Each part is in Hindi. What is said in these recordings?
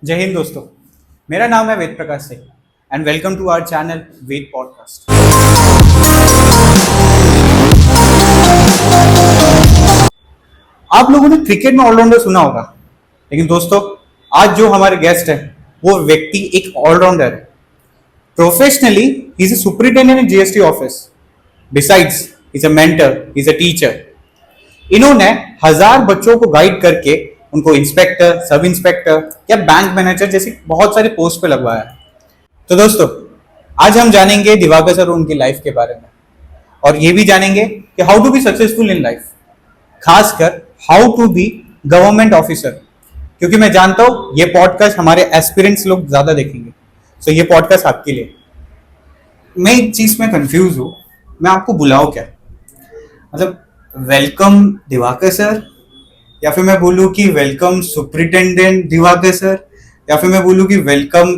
जय हिंद दोस्तों। मेरा नाम है Ved Prakash Singh and welcome to our channel Ved podcast. आप लोगों ने क्रिकेट में ऑलराउंडर सुना होगा, लेकिन दोस्तों आज जो हमारे गेस्ट है वो व्यक्ति एक ऑलराउंडर है। Professionally he is a superintendent in GST office. Besides he is a mentor, he is a teacher. इन्होंने 1000 बच्चों को गाइड करके उनको इंस्पेक्टर, सब इंस्पेक्टर या बैंक मैनेजर जैसी बहुत सारे पोस्ट पे लगवाया है। तो दोस्तों आज हम जानेंगे दिवाकर सर और उनकी लाइफ के बारे में, और ये भी जानेंगे कि how to be successful in life, खासकर how to be government officer, क्योंकि मैं जानता हूं ये पॉडकास्ट हमारे एस्पिरेंट्स लोग ज्यादा देखेंगे। सो ये पॉडकास्ट आपके लिए। मैं एक चीज में कंफ्यूज हूं, मैं आपको बुलाऊं क्या? मतलब वेलकम दिवाकर सर, या फिर मैं बोलूं कि वेलकम सुपरिटेंडेंट दिवाकर सर, या फिर मैं बोलूं कि वेलकम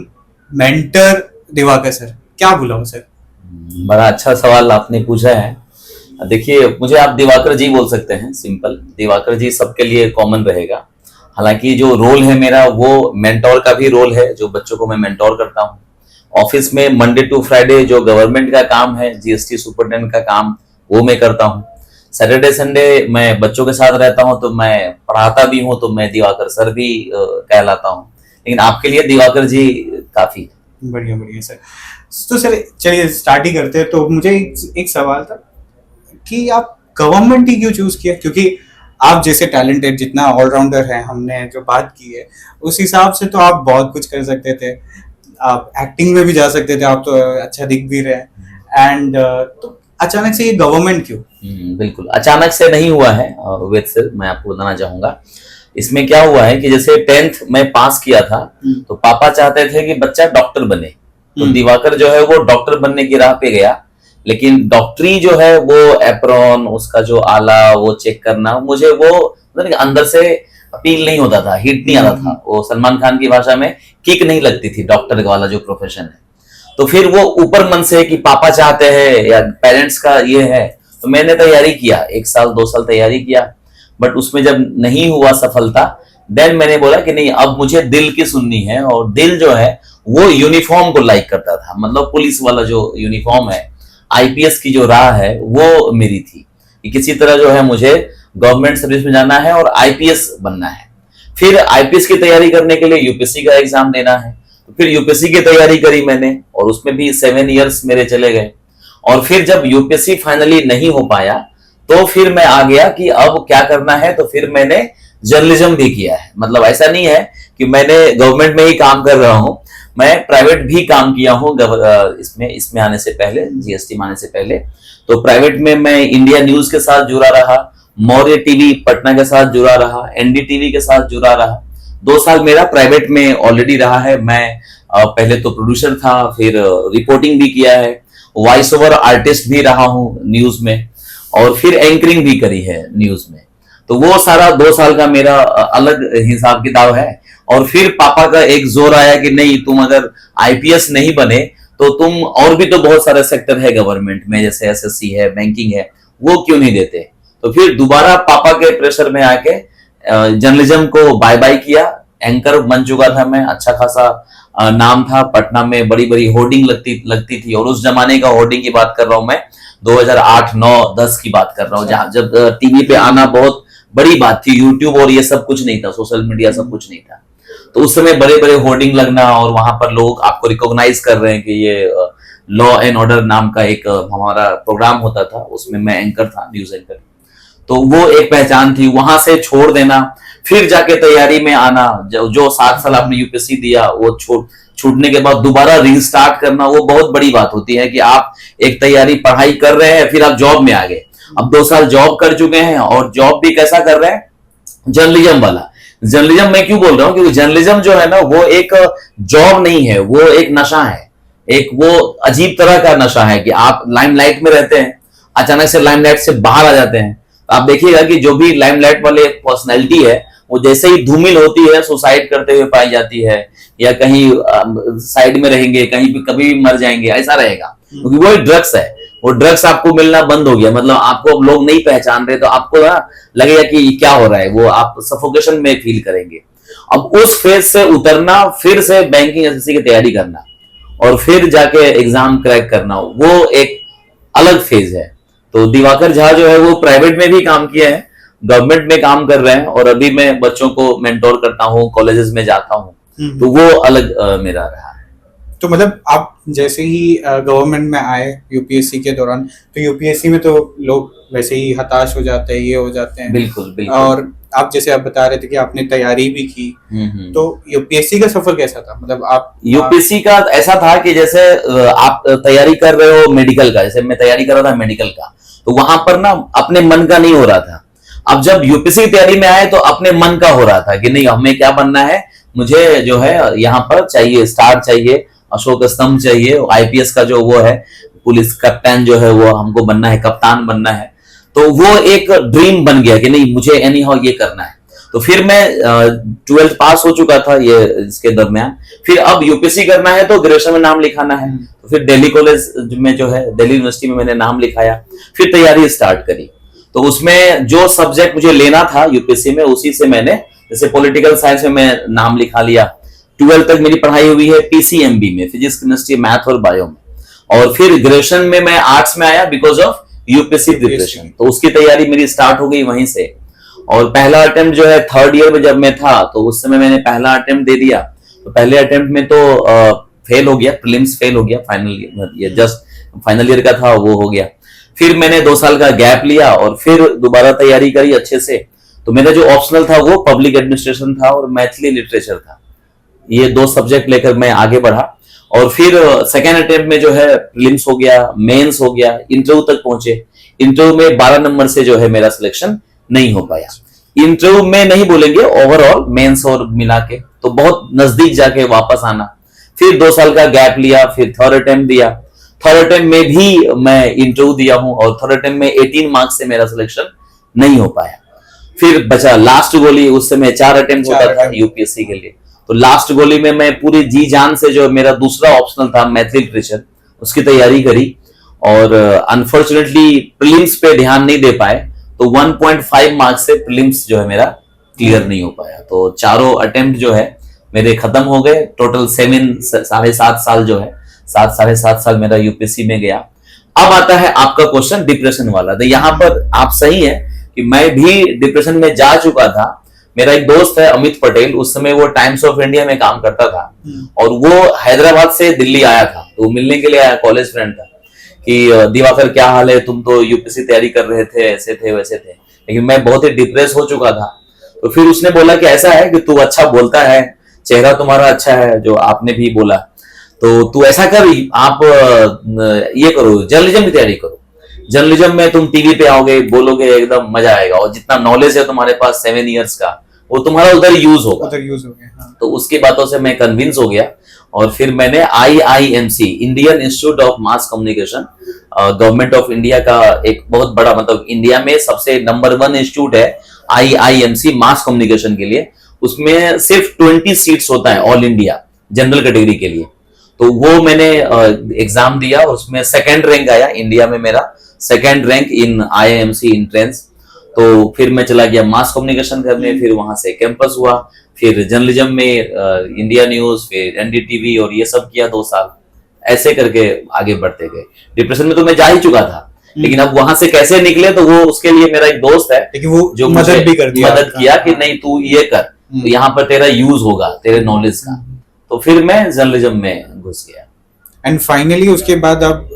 मेंटर दिवाकर सर? क्या बुलाऊं सर? बड़ा अच्छा सवाल आपने पूछा है। देखिए, मुझे आप दिवाकर जी बोल सकते हैं, सिंपल दिवाकर जी सबके लिए कॉमन रहेगा। हालांकि जो रोल है मेरा वो मेंटोर का भी रोल है, जो बच्चों को मैं मेंटोर करता हूँ। ऑफिस में मंडे टू फ्राइडे जो गवर्नमेंट का काम है, जीएसटी सुपरिटेंडेंट का काम, वो मैं करता हूँ। सैटरडे संडे मैं बच्चों के साथ रहता हूँ, तो मैं पढ़ाता भी हूँ, तो मैं दिवाकर सर भी कहलाता हूँ। लेकिन आपके लिए दिवाकर जी काफी। बढ़िया बढ़िया सर। तो सर चलिए स्टार्ट ही करते हैं। तो मुझे एक सवाल था कि आप गवर्नमेंट ही क्यों चूज किया? क्योंकि आप जैसे टैलेंटेड, जितना ऑलराउंडर है, हमने जो बात की है उस हिसाब से तो आप बहुत कुछ कर सकते थे। आप एक्टिंग में भी जा सकते थे, आप तो अच्छा दिख भी रहे। एंड तो अचानक से ये गवर्नमेंट क्यों? बिल्कुल अचानक से नहीं हुआ है वेद सर, मैं आपको बताना चाहूंगा। इसमें क्या हुआ है कि जैसे 10th में पास किया था, तो पापा चाहते थे कि बच्चा डॉक्टर बने। तो दिवाकर जो है वो डॉक्टर बनने की राह पे गया। लेकिन डॉक्टरी जो है वो एप्रॉन, उसका जो आला, वो चेक करना, मुझे वो अंदर से अपील नहीं होता था, हिट नहीं आता था। वो सलमान खान की भाषा में किक नहीं लगती थी डॉक्टर वाला जो प्रोफेशन है। तो फिर वो ऊपर मन से कि पापा चाहते हैं या पेरेंट्स का ये है, तो मैंने तैयारी किया, 1 साल 2 साल तैयारी किया। बट उसमें जब नहीं हुआ सफलता, देन मैंने बोला कि नहीं, अब मुझे दिल की सुननी है। और दिल जो है वो यूनिफॉर्म को लाइक करता था, मतलब पुलिस वाला जो यूनिफॉर्म है, आईपीएस की जो राह है वो मेरी थी कि किसी तरह जो है मुझे गवर्नमेंट सर्विस में जाना है और आईपीएस बनना है। फिर आईपीएस की तैयारी करने के लिए यूपीएससी का एग्जाम देना है। तो फिर यूपीएससी की तैयारी करी मैंने, और उसमें भी 7 इयर्स मेरे चले गए। और फिर जब यूपीएससी फाइनली नहीं हो पाया, तो फिर मैं आ गया कि अब क्या करना है। तो फिर मैंने जर्नलिज्म भी किया है। मतलब ऐसा नहीं है कि मैंने गवर्नमेंट में ही काम कर रहा हूं, मैं प्राइवेट भी काम किया हूं इसमें आने से पहले, जीएसटी में आने से पहले। तो प्राइवेट में मैं इंडिया न्यूज के साथ जुड़ा रहा, मौर्य टीवी पटना के साथ जुड़ा रहा, एनडीटीवी के साथ जुड़ा रहा। 2 साल मेरा प्राइवेट में ऑलरेडी रहा है। मैं पहले तो प्रोड्यूसर था, फिर रिपोर्टिंग भी किया है, वॉइस ओवर आर्टिस्ट भी रहा हूं न्यूज में, और फिर एंकरिंग भी करी है न्यूज में। तो वो सारा 2 साल का मेरा अलग हिसाब किताब है। और फिर पापा का एक जोर आया कि नहीं, तुम अगर आईपीएस नहीं बने तो तुम और भी तो बहुत सारे सेक्टर है गवर्नमेंट में, जैसे एसएससी है, बैंकिंग है, वो क्यों नहीं देते? तो फिर दोबारा पापा के प्रेशर में आके जर्नलिज्म को बाय बाय किया। एंकर बन चुका था मैं, अच्छा खासा नाम था, पटना में बड़ी बड़ी होर्डिंग लगती थी। और उस जमाने का होर्डिंग की बात कर रहा हूं मैं, 2008, 9, 10 की बात कर रहा हूँ, जहां जब टीवी पे आना बहुत बड़ी बात थी। यूट्यूब और ये सब कुछ नहीं था, सोशल मीडिया सब कुछ नहीं था। तो उस समय बड़े बड़े होर्डिंग लगना, और वहां पर लोग आपको रिकॉग्नाइज कर रहे हैं कि ये लॉ एंड ऑर्डर नाम का एक हमारा प्रोग्राम होता था, उसमें मैं एंकर था, न्यूज एंकर। तो वो एक पहचान थी। वहां से छोड़ देना, फिर जाके तैयारी में आना, जो 7 साल आपने यूपीएससी दिया वो छूटने के बाद दोबारा रीस्टार्ट करना, वो बहुत बड़ी बात होती है कि आप एक तैयारी पढ़ाई कर रहे हैं, फिर आप जॉब में आ गए। अब 2 साल जॉब कर चुके हैं, और जॉब भी कैसा कर रहे हैं? जर्नलिज्म वाला। जर्नलिज्म मैं क्यों बोल रहा हूं? क्योंकि जर्नलिज्म जो है ना, वो एक जॉब नहीं है, वो एक नशा है। एक वो अजीब तरह का नशा है कि आप लाइमलाइट में रहते हैं, अचानक से लाइमलाइट से बाहर आ जाते हैं। आप देखिएगा कि जो भी लाइमलाइट वाले पर्सनैलिटी है, वो जैसे ही धूमिल होती है, सुसाइड करते हुए पाई जाती है, या कहीं साइड में रहेंगे, कहीं भी कभी भी मर जाएंगे, ऐसा रहेगा। क्योंकि वो ड्रग्स है, वो ड्रग्स आपको मिलना बंद हो गया। मतलब आपको लोग नहीं पहचान रहे, तो आपको ना लगेगा कि क्या हो रहा है, वो आप सफोकेशन में फील करेंगे। अब उस फेज से उतरना, फिर से बैंकिंग एसएससी की तैयारी करना और फिर जाके एग्जाम क्रैक करना, वो एक अलग फेज है। तो दिवाकर झा जो है वो प्राइवेट में भी काम किया है, गवर्नमेंट में काम कर रहे हैं, और अभी मैं बच्चों को मेंटोर करता हूँ, कॉलेजेस में जाता हूँ, तो वो अलग मेरा रहा है। तो मतलब आप जैसे ही गवर्नमेंट में आए यूपीएससी के दौरान, तो यूपीएससी में तो लोग वैसे ही हताश हो जाते हैं, ये हो जाते हैं। बिल्कुल बिल्कुल। और आप जैसे आप बता रहे थे कि आपने तैयारी भी की, तो यूपीएससी का सफर कैसा था? मतलब आप यूपीएससी का ऐसा था कि जैसे आप तैयारी कर रहे हो मेडिकल का, जैसे मैं तैयारी कर रहा था मेडिकल का, तो वहां पर ना अपने मन का नहीं हो रहा था। अब जब यूपीएससी की तैयारी में आए तो अपने मन का हो रहा था कि नहीं, हमें क्या बनना है, मुझे जो है यहाँ पर चाहिए स्टार चाहिए, अशोक स्तंभ चाहिए, आईपीएस का जो वो है पुलिस कैप्टन जो है वो हमको बनना है, कप्तान बनना है। तो वो एक ड्रीम बन गया कि नहीं, मुझे एनी हाउ ये करना है। तो फिर मैं 12th पास हो चुका था ये इसके दरमियान, फिर अब यूपीएससी करना है तो ग्रेजुएशन में नाम लिखाना है, तो फिर दिल्ली कॉलेज में जो है दिल्ली यूनिवर्सिटी में मैंने नाम लिखाया, फिर तैयारी स्टार्ट करी। तो उसमें जो सब्जेक्ट मुझे लेना था यूपीएससी में, उसी से मैंने, जैसे पॉलिटिकल साइंस में मैं नाम लिखा लिया। 12th तक मेरी पढ़ाई हुई है पीसीएमबी में, फिजिक्स केमिस्ट्री मैथ और बायो में, और फिर ग्रेजुएशन में मैं आर्ट्स में आया बिकॉज ऑफ यूपीएससी प्रिपरेशन, तो उसकी तैयारी मेरी स्टार्ट हो गई वहीं से। और पहला अटेम्प्ट जो है 3rd ईयर में जब मैं था, तो उस समय मैंने पहला अटेम्प्ट दे दिया, तो पहले अटेम्प्ट में तो फेल हो गया, प्रीलिम्स फेल हो गया, final year just final year का था वो हो गया। फिर मैंने 2 साल का गैप लिया और फिर दोबारा तैयारी करी अच्छे से। तो मेरा जो ऑप्शनल था वो पब्लिक एडमिनिस्ट्रेशन था और मैथिली लिटरेचर था, ये 2 सब्जेक्ट लेकर मैं आगे बढ़ा। और फिर सेकेंड अटेम्प्ट में जो है प्रीलिम्स हो गया, मेंस हो गया, इंटरव्यू तक पहुंचे। इंटरव्यू में 12 नंबर से जो है मेरा सिलेक्शन नहीं हो पाया। इंटरव्यू में नहीं बोलेंगे, ओवरऑल मेंस और मिला के, तो बहुत नजदीक जाके वापस आना। फिर 2 साल का गैप लिया, फिर 3rd अटेम्प्ट दिया। 3rd अटेम्प्ट में भी मैं इंटरव्यू दिया हूं और 3rd अटेम्प्ट में 18 मार्क्स से मेरा सिलेक्शन नहीं हो पाया। फिर बचा लास्ट गोली, उस समय 4 अटेम्प्ट होता था यूपीएससी के लिए, तो लास्ट गोली में मैं पूरी जी जान से, जो मेरा दूसरा ऑप्शनल था मैथिली लिटरेचर, उसकी तैयारी करी। और अनफॉर्चुनेटली प्रीलिम्स पे ध्यान नहीं दे पाए, तो 1.5 मार्क्स से प्रीलिम्स जो है मेरा क्लियर नहीं हो पाया। तो चारों अटेम्प्ट जो है मेरे खत्म हो गए। टोटल 7.5 साल जो है, 7.5 साल मेरा यूपीएससी में गया। अब आता है आपका क्वेश्चन डिप्रेशन वाला। तो यहाँ पर आप सही है कि मैं भी डिप्रेशन में जा चुका था। मेरा एक दोस्त है अमित पटेल, उस समय वो टाइम्स ऑफ इंडिया में काम करता था, और वो हैदराबाद से दिल्ली आया था, तो मिलने के लिए आया, कॉलेज फ्रेंड था, कि दिवाकर क्या हाल है, तुम तो यूपीएससी तैयारी कर रहे थे, ऐसे थे वैसे थे। लेकिन मैं बहुत ही डिप्रेस हो चुका था। तो फिर उसने बोला कि ऐसा है कि तू अच्छा बोलता है, चेहरा तुम्हारा अच्छा है, जो आपने भी बोला, तो तू ऐसा कर, आप ये करो, जर्नलिज्म की तैयारी करो। जर्नलिज्म में तुम टीवी पे आओगे, बोलोगे, एकदम मजा आएगा, और जितना नॉलेज है तुम्हारे पास 7 इयर्स का, वो तुम्हारा उधर यूज होगा। हाँ। तो उसकी बातों से मैं कन्विंस हो गया, और फिर मैंने IIMC, Indian institute of mass communication, government of India का एक बहुत बड़ा, मतलब इंडिया में सबसे नंबर 1 इंस्टीट्यूट है IIMC मास कम्युनिकेशन के लिए। उसमें सिर्फ 20 सीट्स होता है ऑल इंडिया जनरल कैटेगरी के लिए। तो वो मैंने एग्जाम दिया, उसमें 2nd रैंक आया इंडिया में, मेरा 2nd rank in IIMC entrance. तो फिर मैं चला गया मास कम्युनिकेशन करने, फिर वहां से कैंपस हुआ, फिर जर्नलिज्म में इंडिया न्यूज, फिर एनडीटीवी, और ये सब किया 2 साल। ऐसे करके आगे बढ़ते गए। डिप्रेशन में तो मैं जा ही चुका था, लेकिन अब वहां से कैसे निकले, तो वो उसके लिए मेरा एक दोस्त है, लेकिन वो जो मदद भी कर दिया, मदद किया कि नहीं तू ये कर, तो यहाँ पर तेरा यूज होगा तेरे नॉलेज का। तो फिर मैं जर्नलिज्म में घुस गया। एंड फाइनली उसके बाद अब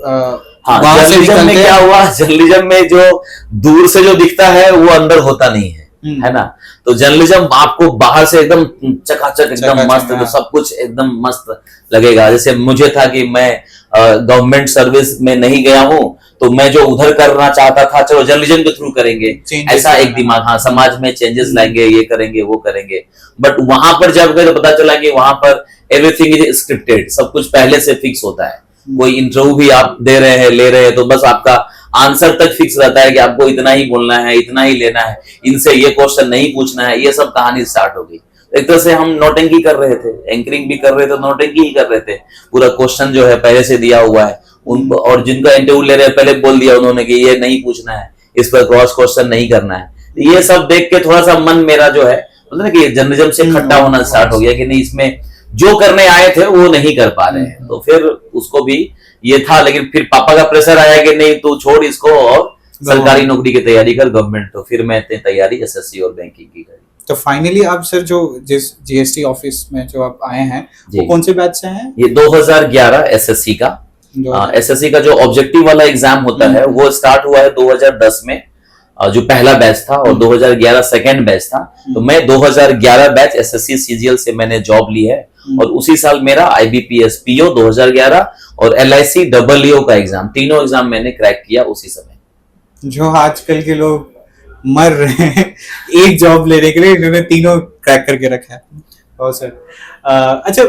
हाँ, वहां से जर्नलिज्म में क्या हुआ, जर्नलिज्म में जो दूर से जो दिखता है वो अंदर होता नहीं है ना। तो जर्नलिज्म आपको बाहर से एकदम चकाचक, एकदम मस्त, तो सब कुछ एकदम मस्त लगेगा। जैसे मुझे था कि मैं गवर्नमेंट सर्विस में नहीं गया हूं, तो मैं जो उधर करना चाहता था, चलो जर्नलिज्म के थ्रू करेंगे, ऐसा एक दिमाग, हाँ समाज में चेंजेस लाएंगे, ये करेंगे वो करेंगे। बट वहां पर जब गए तो पता चला कि वहां पर एवरीथिंग इज स्क्रिप्टेड, सब कुछ पहले से फिक्स होता है। कोई इंटरव्यू भी आप दे रहे हैं, ले रहे हैं, तो बस आपका आंसर तक फिक्स रहता है कि आपको इतना ही बोलना है, इतना ही लेना है, इनसे ये क्वेश्चन नहीं पूछना है। ये सब कहानी स्टार्ट हो गई। एक तरह से हम नोटंकी कर रहे थे, एंकरिंग भी कर रहे थे, नोटंकी ही कर रहे थे। पूरा क्वेश्चन जो है पहले से दिया हुआ है उनको, और जिनका इंटरव्यू ले रहे हैं पहले बोल दिया उन्होंने कि ये नहीं पूछना है, इस पर क्रॉस क्वेश्चन नहीं करना है। ये सब देख के थोड़ा सा मन मेरा जो है बोलते ना कि जर्नलिज्म से खट्टा होना स्टार्ट हो गया कि नहीं, इसमें जो करने आए थे वो नहीं कर पा रहे हैं। तो फिर उसको भी ये था, लेकिन फिर पापा का प्रेशर आया कि नहीं तू छोड़ इसको और सरकारी नौकरी की तैयारी कर गवर्नमेंट। तो फिर मैं तैयारी एसएससी और बैंकिंग की करी। तो फाइनली आप सर जो जिस जीएसटी ऑफिस में जो आप आए हैं जी। वो कौन से बैच से हैं? ये 2011 एसएससी का एसएससी का जो ऑब्जेक्टिव वाला एग्जाम होता है वो स्टार्ट हुआ है 2010 में, जो पहला बैच था, और 2011 सेकेंड बैच था। तो मैं 2011 बैच एसएससी सीजीएल से मैंने जॉब ली है, और उसी साल मेरा आईबीपीएस पीओ 2011 और एलआईसी डबलईओ का एग्जाम, तीनों एग्जाम मैंने क्रैक किया उसी समय। जो आजकल के लोग मर रहे हैं एक जॉब लेने के लिए, इन्होंने तीनों क्रैक करके रखा है। और सर अच्छा,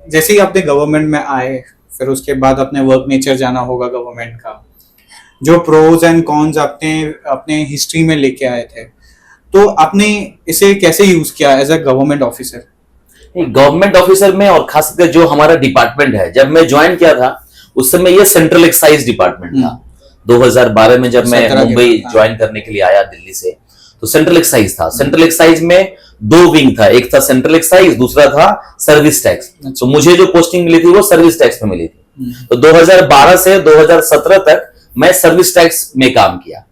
जैसे ही आपने गवर्नमेंट में आए, फिर उसके बाद अपने वर्क नेचर जाना होगा गवर्नमेंट का, जो प्रोज एंड कॉन्स आपने अपने हिस्ट्री में लेके आए थे, तो आपने इसे कैसे यूज किया as a government officer? Government officer में, और खासकर जो हमारा डिपार्टमेंट है, जब मैं ज्वाइन किया था उस समय ये सेंट्रल एक्साइज डिपार्टमेंट था। 2012 में जब मैं मुंबई ज्वाइन करने के लिए आया दिल्ली से, तो सेंट्रल एक्साइज था। सेंट्रल एक्साइज में 2 विंग था, एक था सेंट्रल एक्साइज, दूसरा था सर्विस टैक्स। तो मुझे जो पोस्टिंग मिली थी वो सर्विस टैक्स में मिली थी। तो 2012 से 2017 तक मैं सर्विस टैक्स में काम किया।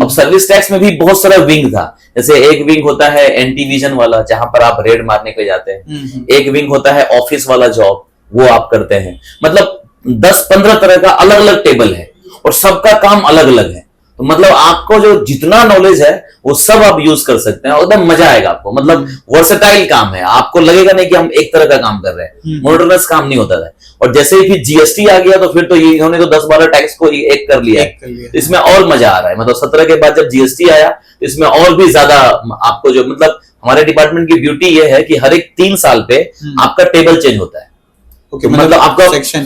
अब सर्विस टैक्स में भी बहुत सारा विंग था, जैसे एक विंग होता है एंटी विजन वाला, जहां पर आप रेड मारने के लिए जाते हैं। एक विंग होता है ऑफिस वाला जॉब, वो आप करते हैं। मतलब 10-15 तरह का अलग अलग टेबल है, और सबका काम अलग अलग है। तो मतलब आपको जो जितना नॉलेज है वो सब आप यूज कर सकते हैं, एकदम मजा आएगा आपको। मतलब वर्सेटाइल काम है, आपको लगेगा नहीं कि हम एक तरह का काम कर रहे हैं, मोनोटोनस काम नहीं होता है। और जैसे ही फिर जीएसटी आ गया तो फिर तो ये इन्होंने तो 10-12 टैक्स को एक कर लिया है, तो इसमें और मजा आ रहा है। मतलब 17 के बाद जब जीएसटी आया तो इसमें और भी ज्यादा आपको जो, मतलब हमारे डिपार्टमेंट की ब्यूटी ये है कि हर एक 3 साल पे आपका टेबल चेंज होता है। Okay, मतलब आपका सेक्शन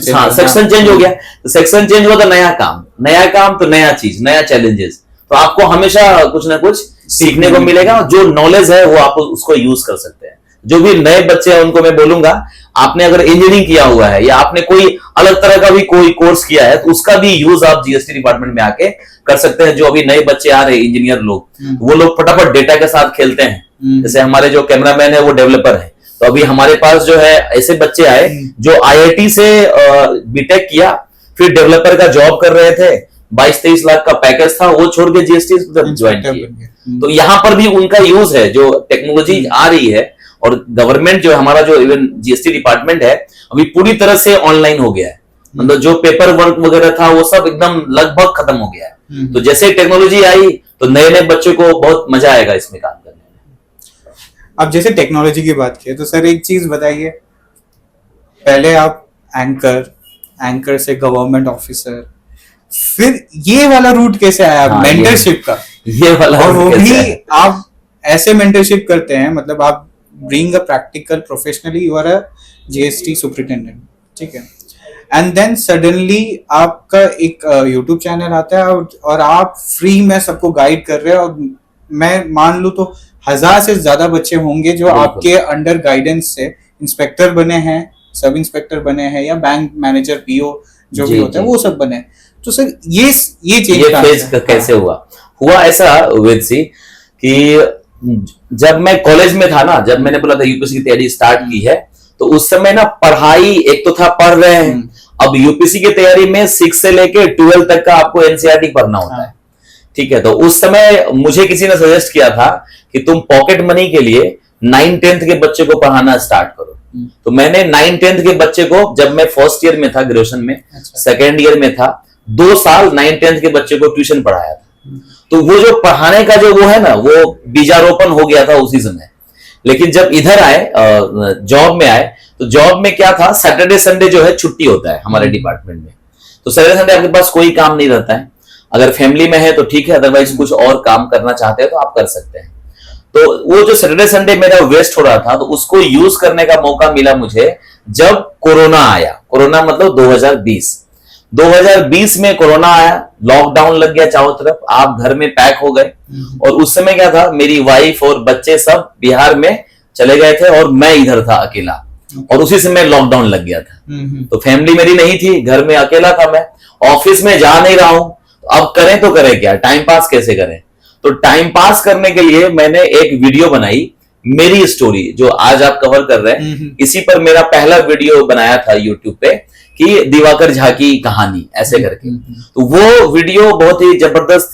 चेंज हो गया, तो सेक्शन चेंज हुआ तो नया काम तो नया चीज, नया चैलेंजेस। तो आपको हमेशा कुछ ना कुछ सीखने को मिलेगा, जो नॉलेज है वो आप उसको यूज कर सकते हैं। जो भी नए बच्चे हैं उनको मैं बोलूंगा, आपने अगर इंजीनियरिंग किया हुआ है या आपने कोई अलग तरह का भी कोई कोर्स किया है, तो उसका भी यूज आप जीएसटी डिपार्टमेंट में आके कर सकते हैं। जो अभी नए बच्चे आ रहे हैं इंजीनियर लोग, वो लोग फटाफट डेटा के साथ खेलते हैं। जैसे हमारे जो कैमरामैन है वो डेवलपर है, तो अभी हमारे पास जो है ऐसे बच्चे आए जो आईआईटी से बीटेक किया, फिर डेवलपर का जॉब कर रहे थे, 22-23 लाख का पैकेज था, वो छोड़ के जीएसटी ज्वाइन किए। तो यहाँ पर भी उनका यूज है, जो टेक्नोलॉजी आ रही है। और गवर्नमेंट जो हमारा जो इवन जीएसटी डिपार्टमेंट है अभी पूरी तरह से ऑनलाइन हो गया है। मतलब जो पेपर वर्क वगैरह था वो सब एकदम लगभग खत्म हो गया है। तो जैसे टेक्नोलॉजी आई तो नए नए बच्चों को बहुत मजा आएगा इसमें काम करने में। अब जैसे टेक्नोलॉजी की बात की तो सर एक चीज बताइए, पहले आप एंकर से गवर्नमेंट ऑफिसर, फिर ये वाला रूट कैसे आया मेंटरशिप का? ये वाला, और वो भी आप ऐसे मेंटरशिप करते हैं, मतलब आप being a practical professionally you are a GST superintendent, ठीक है, एंड देन सडनली आपका एक यूट्यूब चैनल आता है और आप फ्री में सबको गाइड कर रहे हैं, और मैं मान लूं तो 1000 से ज्यादा बच्चे होंगे जो आपके अंडर गाइडेंस से इंस्पेक्टर बने हैं, सब इंस्पेक्टर बने हैं, या बैंक मैनेजर पीओ जो भी होता है वो सब बने। तो सर ये चेंज कैसे हुआ ऐसा वेद सी कि जब मैं कॉलेज में था ना, जब मैंने बोला था यूपीएससी की तैयारी स्टार्ट की है, तो उस समय ना पढ़ाई एक तो था, पढ़ रहे हैं। अब यूपीएससी की तैयारी में 6 से लेके 12 तक का आपको एनसीईआरटी पढ़ना होता है, ठीक है। तो उस समय मुझे किसी ने सजेस्ट किया था कि तुम पॉकेट मनी के लिए 9th-10th के बच्चे को पढ़ाना स्टार्ट करो। तो मैंने 9th-10th के बच्चे को, जब मैं फर्स्ट ईयर में था ग्रेजुएशन में, सेकेंड ईयर में था, 2 साल 9th-10th के बच्चे को ट्यूशन पढ़ाया था। तो वो जो पढ़ाने का जो वो है ना, वो बीजारोपण हो गया था उसी समय। लेकिन जब इधर आए, जॉब में आए, तो जॉब में क्या था, सैटरडे संडे जो है छुट्टी होता है हमारे डिपार्टमेंट में। तो सैटरडे संडे आपके पास कोई काम नहीं रहता है। अगर फैमिली में है तो ठीक है, अदरवाइज कुछ और काम करना चाहते हैं तो आप कर सकते हैं। तो वो जो सैटरडे संडे मेरा वेस्ट हो रहा था, तो उसको यूज करने का मौका मिला मुझे जब कोरोना आया। कोरोना मतलब 2020 में कोरोना आया, लॉकडाउन लग गया चारों तरफ, आप घर में पैक हो गए। और उस समय क्या था, मेरी वाइफ और बच्चे सब बिहार में चले गए थे और मैं इधर था अकेला, और उसी समय लॉकडाउन लग गया था। तो फैमिली मेरी नहीं थी, घर में अकेला था मैं, ऑफिस में जा नहीं रहा हूं। अब करें तो करें क्या, टाइम पास कैसे करें? तो टाइम पास करने के लिए मैंने एक वीडियो बनाई मेरी स्टोरी जो आज आप कवर कर रहे हैं, इसी पर मेरा पहला वीडियो बनाया था यूट्यूब पे कि दिवाकर झा की कहानी ऐसे करके। तो वो वीडियो बहुत ही जबरदस्त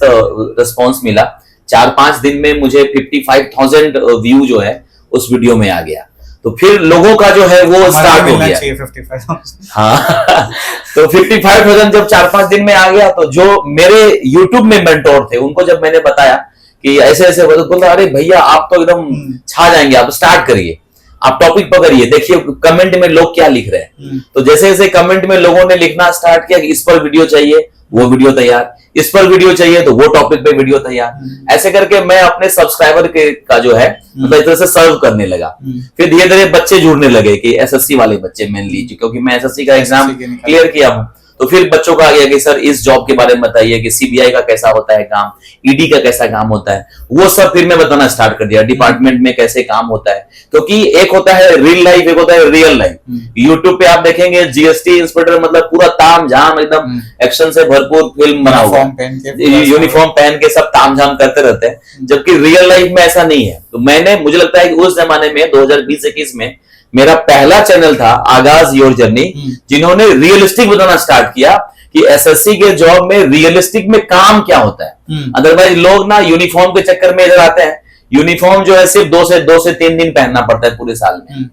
रिस्पॉन्स मिला। 4-5 दिन में मुझे 55,000 व्यू जो है उस वीडियो में आ गया। तो फिर लोगों का जो है वो स्टार्ट हो गया। 55,000। हाँ तो 55,000 जब 4-5 दिन में आ गया, तो जो मेरे यूट्यूब में मेंटोर थे उनको जब मैंने बताया कि ऐसे ऐसे, बोला अरे भैया आप तो एकदम छा जाएंगे, आप स्टार्ट करिए, आप टॉपिक पकड़िए, देखिए कमेंट में लोग क्या लिख रहे हैं। तो जैसे जैसे कमेंट में लोगों ने लिखना स्टार्ट किया कि इस पर वीडियो चाहिए, वो वीडियो तैयार, इस पर वीडियो चाहिए तो वो टॉपिक पे वीडियो तैयार। ऐसे करके मैं अपने सब्सक्राइबर के का जो है मतलब इस तरह से सर्व करने लगा। फिर धीरे धीरे बच्चे जुड़ने लगे कि एसएससी वाले बच्चे मेनली, क्योंकि मैं एसएससी का एग्जाम क्लियर किया हूं। तो फिर बच्चों का आ गया कि सर इस जॉब के बारे में बताइए कि सीबीआई का कैसा होता है काम, ईडी का कैसा काम होता है, वो सब फिर मैं बताना स्टार्ट कर दिया, डिपार्टमेंट में कैसे काम होता है। क्योंकि एक होता है रियल लाइफ, एक होता है रियल लाइफ। यूट्यूब पे आप देखेंगे जीएसटी इंस्पेक्टर मतलब पूरा ताम झाम एकदम एक्शन से भरपूर फिल्म बना हुआ, यूनिफॉर्म पहन के सब ताम झाम करते रहते हैं, जबकि रियल लाइफ में ऐसा नहीं है। तो मैंने, मुझे लगता है कि उस जमाने में 2020-21 में मेरा पहला चैनल था आगाज योर जर्नी, जिन्होंने रियलिस्टिक बताना स्टार्ट किया कि एसएससी के जॉब में रियलिस्टिक में काम क्या होता है। अदरवाइज लोग ना यूनिफॉर्म के चक्कर में इधर आते हैं, यूनिफॉर्म जो है सिर्फ 2 से 3 दिन पहनना पड़ता है पूरे साल में,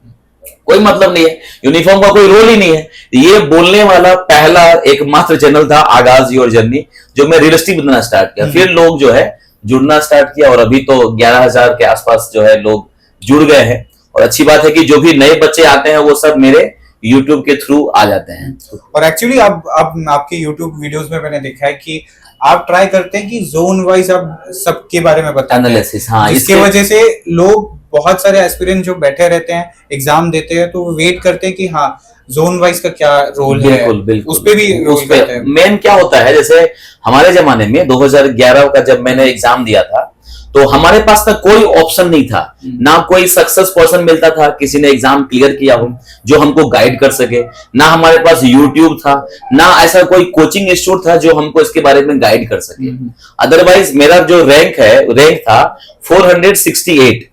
कोई मतलब नहीं है, यूनिफॉर्म का कोई रोल ही नहीं है। ये बोलने वाला पहला एकमात्र चैनल था आगाज योर जर्नी, जो मैं रियलिस्टिक बताना स्टार्ट किया। फिर लोग जो है जुड़ना स्टार्ट किया और अभी तो 11,000 के आसपास जो है लोग जुड़ गए हैं। और अच्छी बात है कि जो भी नए बच्चे आते हैं वो सब मेरे YouTube के थ्रू आ जाते हैं। और एक्चुअली आप आपके YouTube वीडियोस में मैंने देखा है कि आप ट्राई करते हैं कि जोन वाइज आप सबके बारे में बताते हैं, एनालिसिस। हाँ, इसके वजह से लोग, बहुत सारे एस्पिरेंट जो बैठे रहते हैं एग्जाम देते हैं, तो वो वेट करते हैं कि हाँ जोन वाइज का क्या रोल है, बिल्कुल उस पे भी उस पे मेन क्या होता है। जैसे हमारे जमाने में 2011 का जब मैंने एग्जाम दिया था, तो हमारे पास ना कोई ऑप्शन नहीं था, ना कोई सक्सेस पर्सन मिलता था किसी ने एग्जाम क्लियर किया हो जो हमको गाइड कर सके, ना हमारे पास यूट्यूब था, ना ऐसा कोई कोचिंग इंस्टीट्यूट था जो हमको इसके बारे में गाइड कर सके। अदरवाइज मेरा जो रैंक था 468,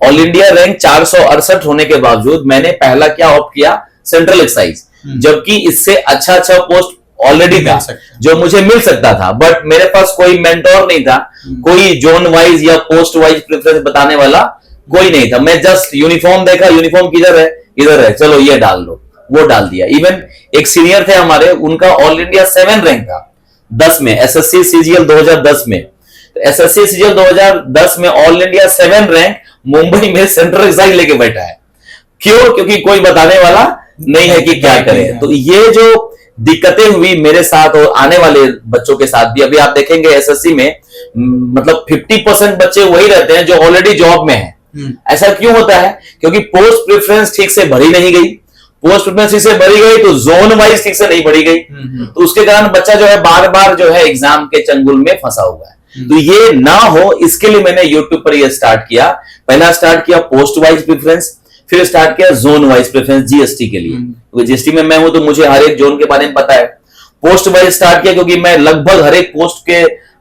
ऑल इंडिया रैंक 468 होने के बावजूद मैंने पहला क्या ऑप्ट किया, सेंट्रल एक्साइज, जबकि इससे अच्छा पोस्ट ऑलरेडी था जो मुझे मिल सकता था, बट मेरे पास कोई मेंटोर नहीं था, कोई जोन वाइज या पोस्ट वाइज प्रेफरेंस बताने वाला कोई नहीं था। मैं जस्ट यूनिफॉर्म देखा, यूनिफॉर्म किधर है, चलो ये डाल लो, वो डाल दिया। इवन एक सीनियर थे हमारे, उनका ऑल इंडिया 7 रैंक था 10 में, एसएससी सीजीएल 2010 में। तो एसएससी सीजीएल 2010 में ऑल इंडिया 7 रैंक मुंबई में सेंट्रल एक्साइज लेके बैठा है। क्यों? क्योंकि कोई बताने वाला नहीं है कि क्या करें। तो ये जो दिक्कतें हुई मेरे साथ और आने वाले बच्चों के साथ भी, अभी आप देखेंगे एसएससी में मतलब 50% बच्चे वही रहते हैं जो ऑलरेडी जॉब में हैं। ऐसा क्यों होता है? क्योंकि पोस्ट प्रेफरेंस ठीक से भरी नहीं गई, पोस्ट प्रेफरेंस ठीक से भरी गई तो जोन वाइज ठीक से नहीं भरी गई, तो उसके कारण बच्चा जो है बार बार जो है एग्जाम के चंगुल में फंसा हुआ है। तो ये ना हो इसके लिए मैंने यूट्यूब पर ये स्टार्ट किया। पहला स्टार्ट किया पोस्ट वाइज प्रेफरेंस, फिर स्टार्ट किया जोन वाइज प्रेफरेंस जीएसटी के लिए, क्योंकि जीएसटी में मैं हूं तो मुझे हर एक जोन के बारे में पता है। पोस्ट वाइज स्टार्ट किया क्योंकि मैं लगभग हर एक पोस्ट के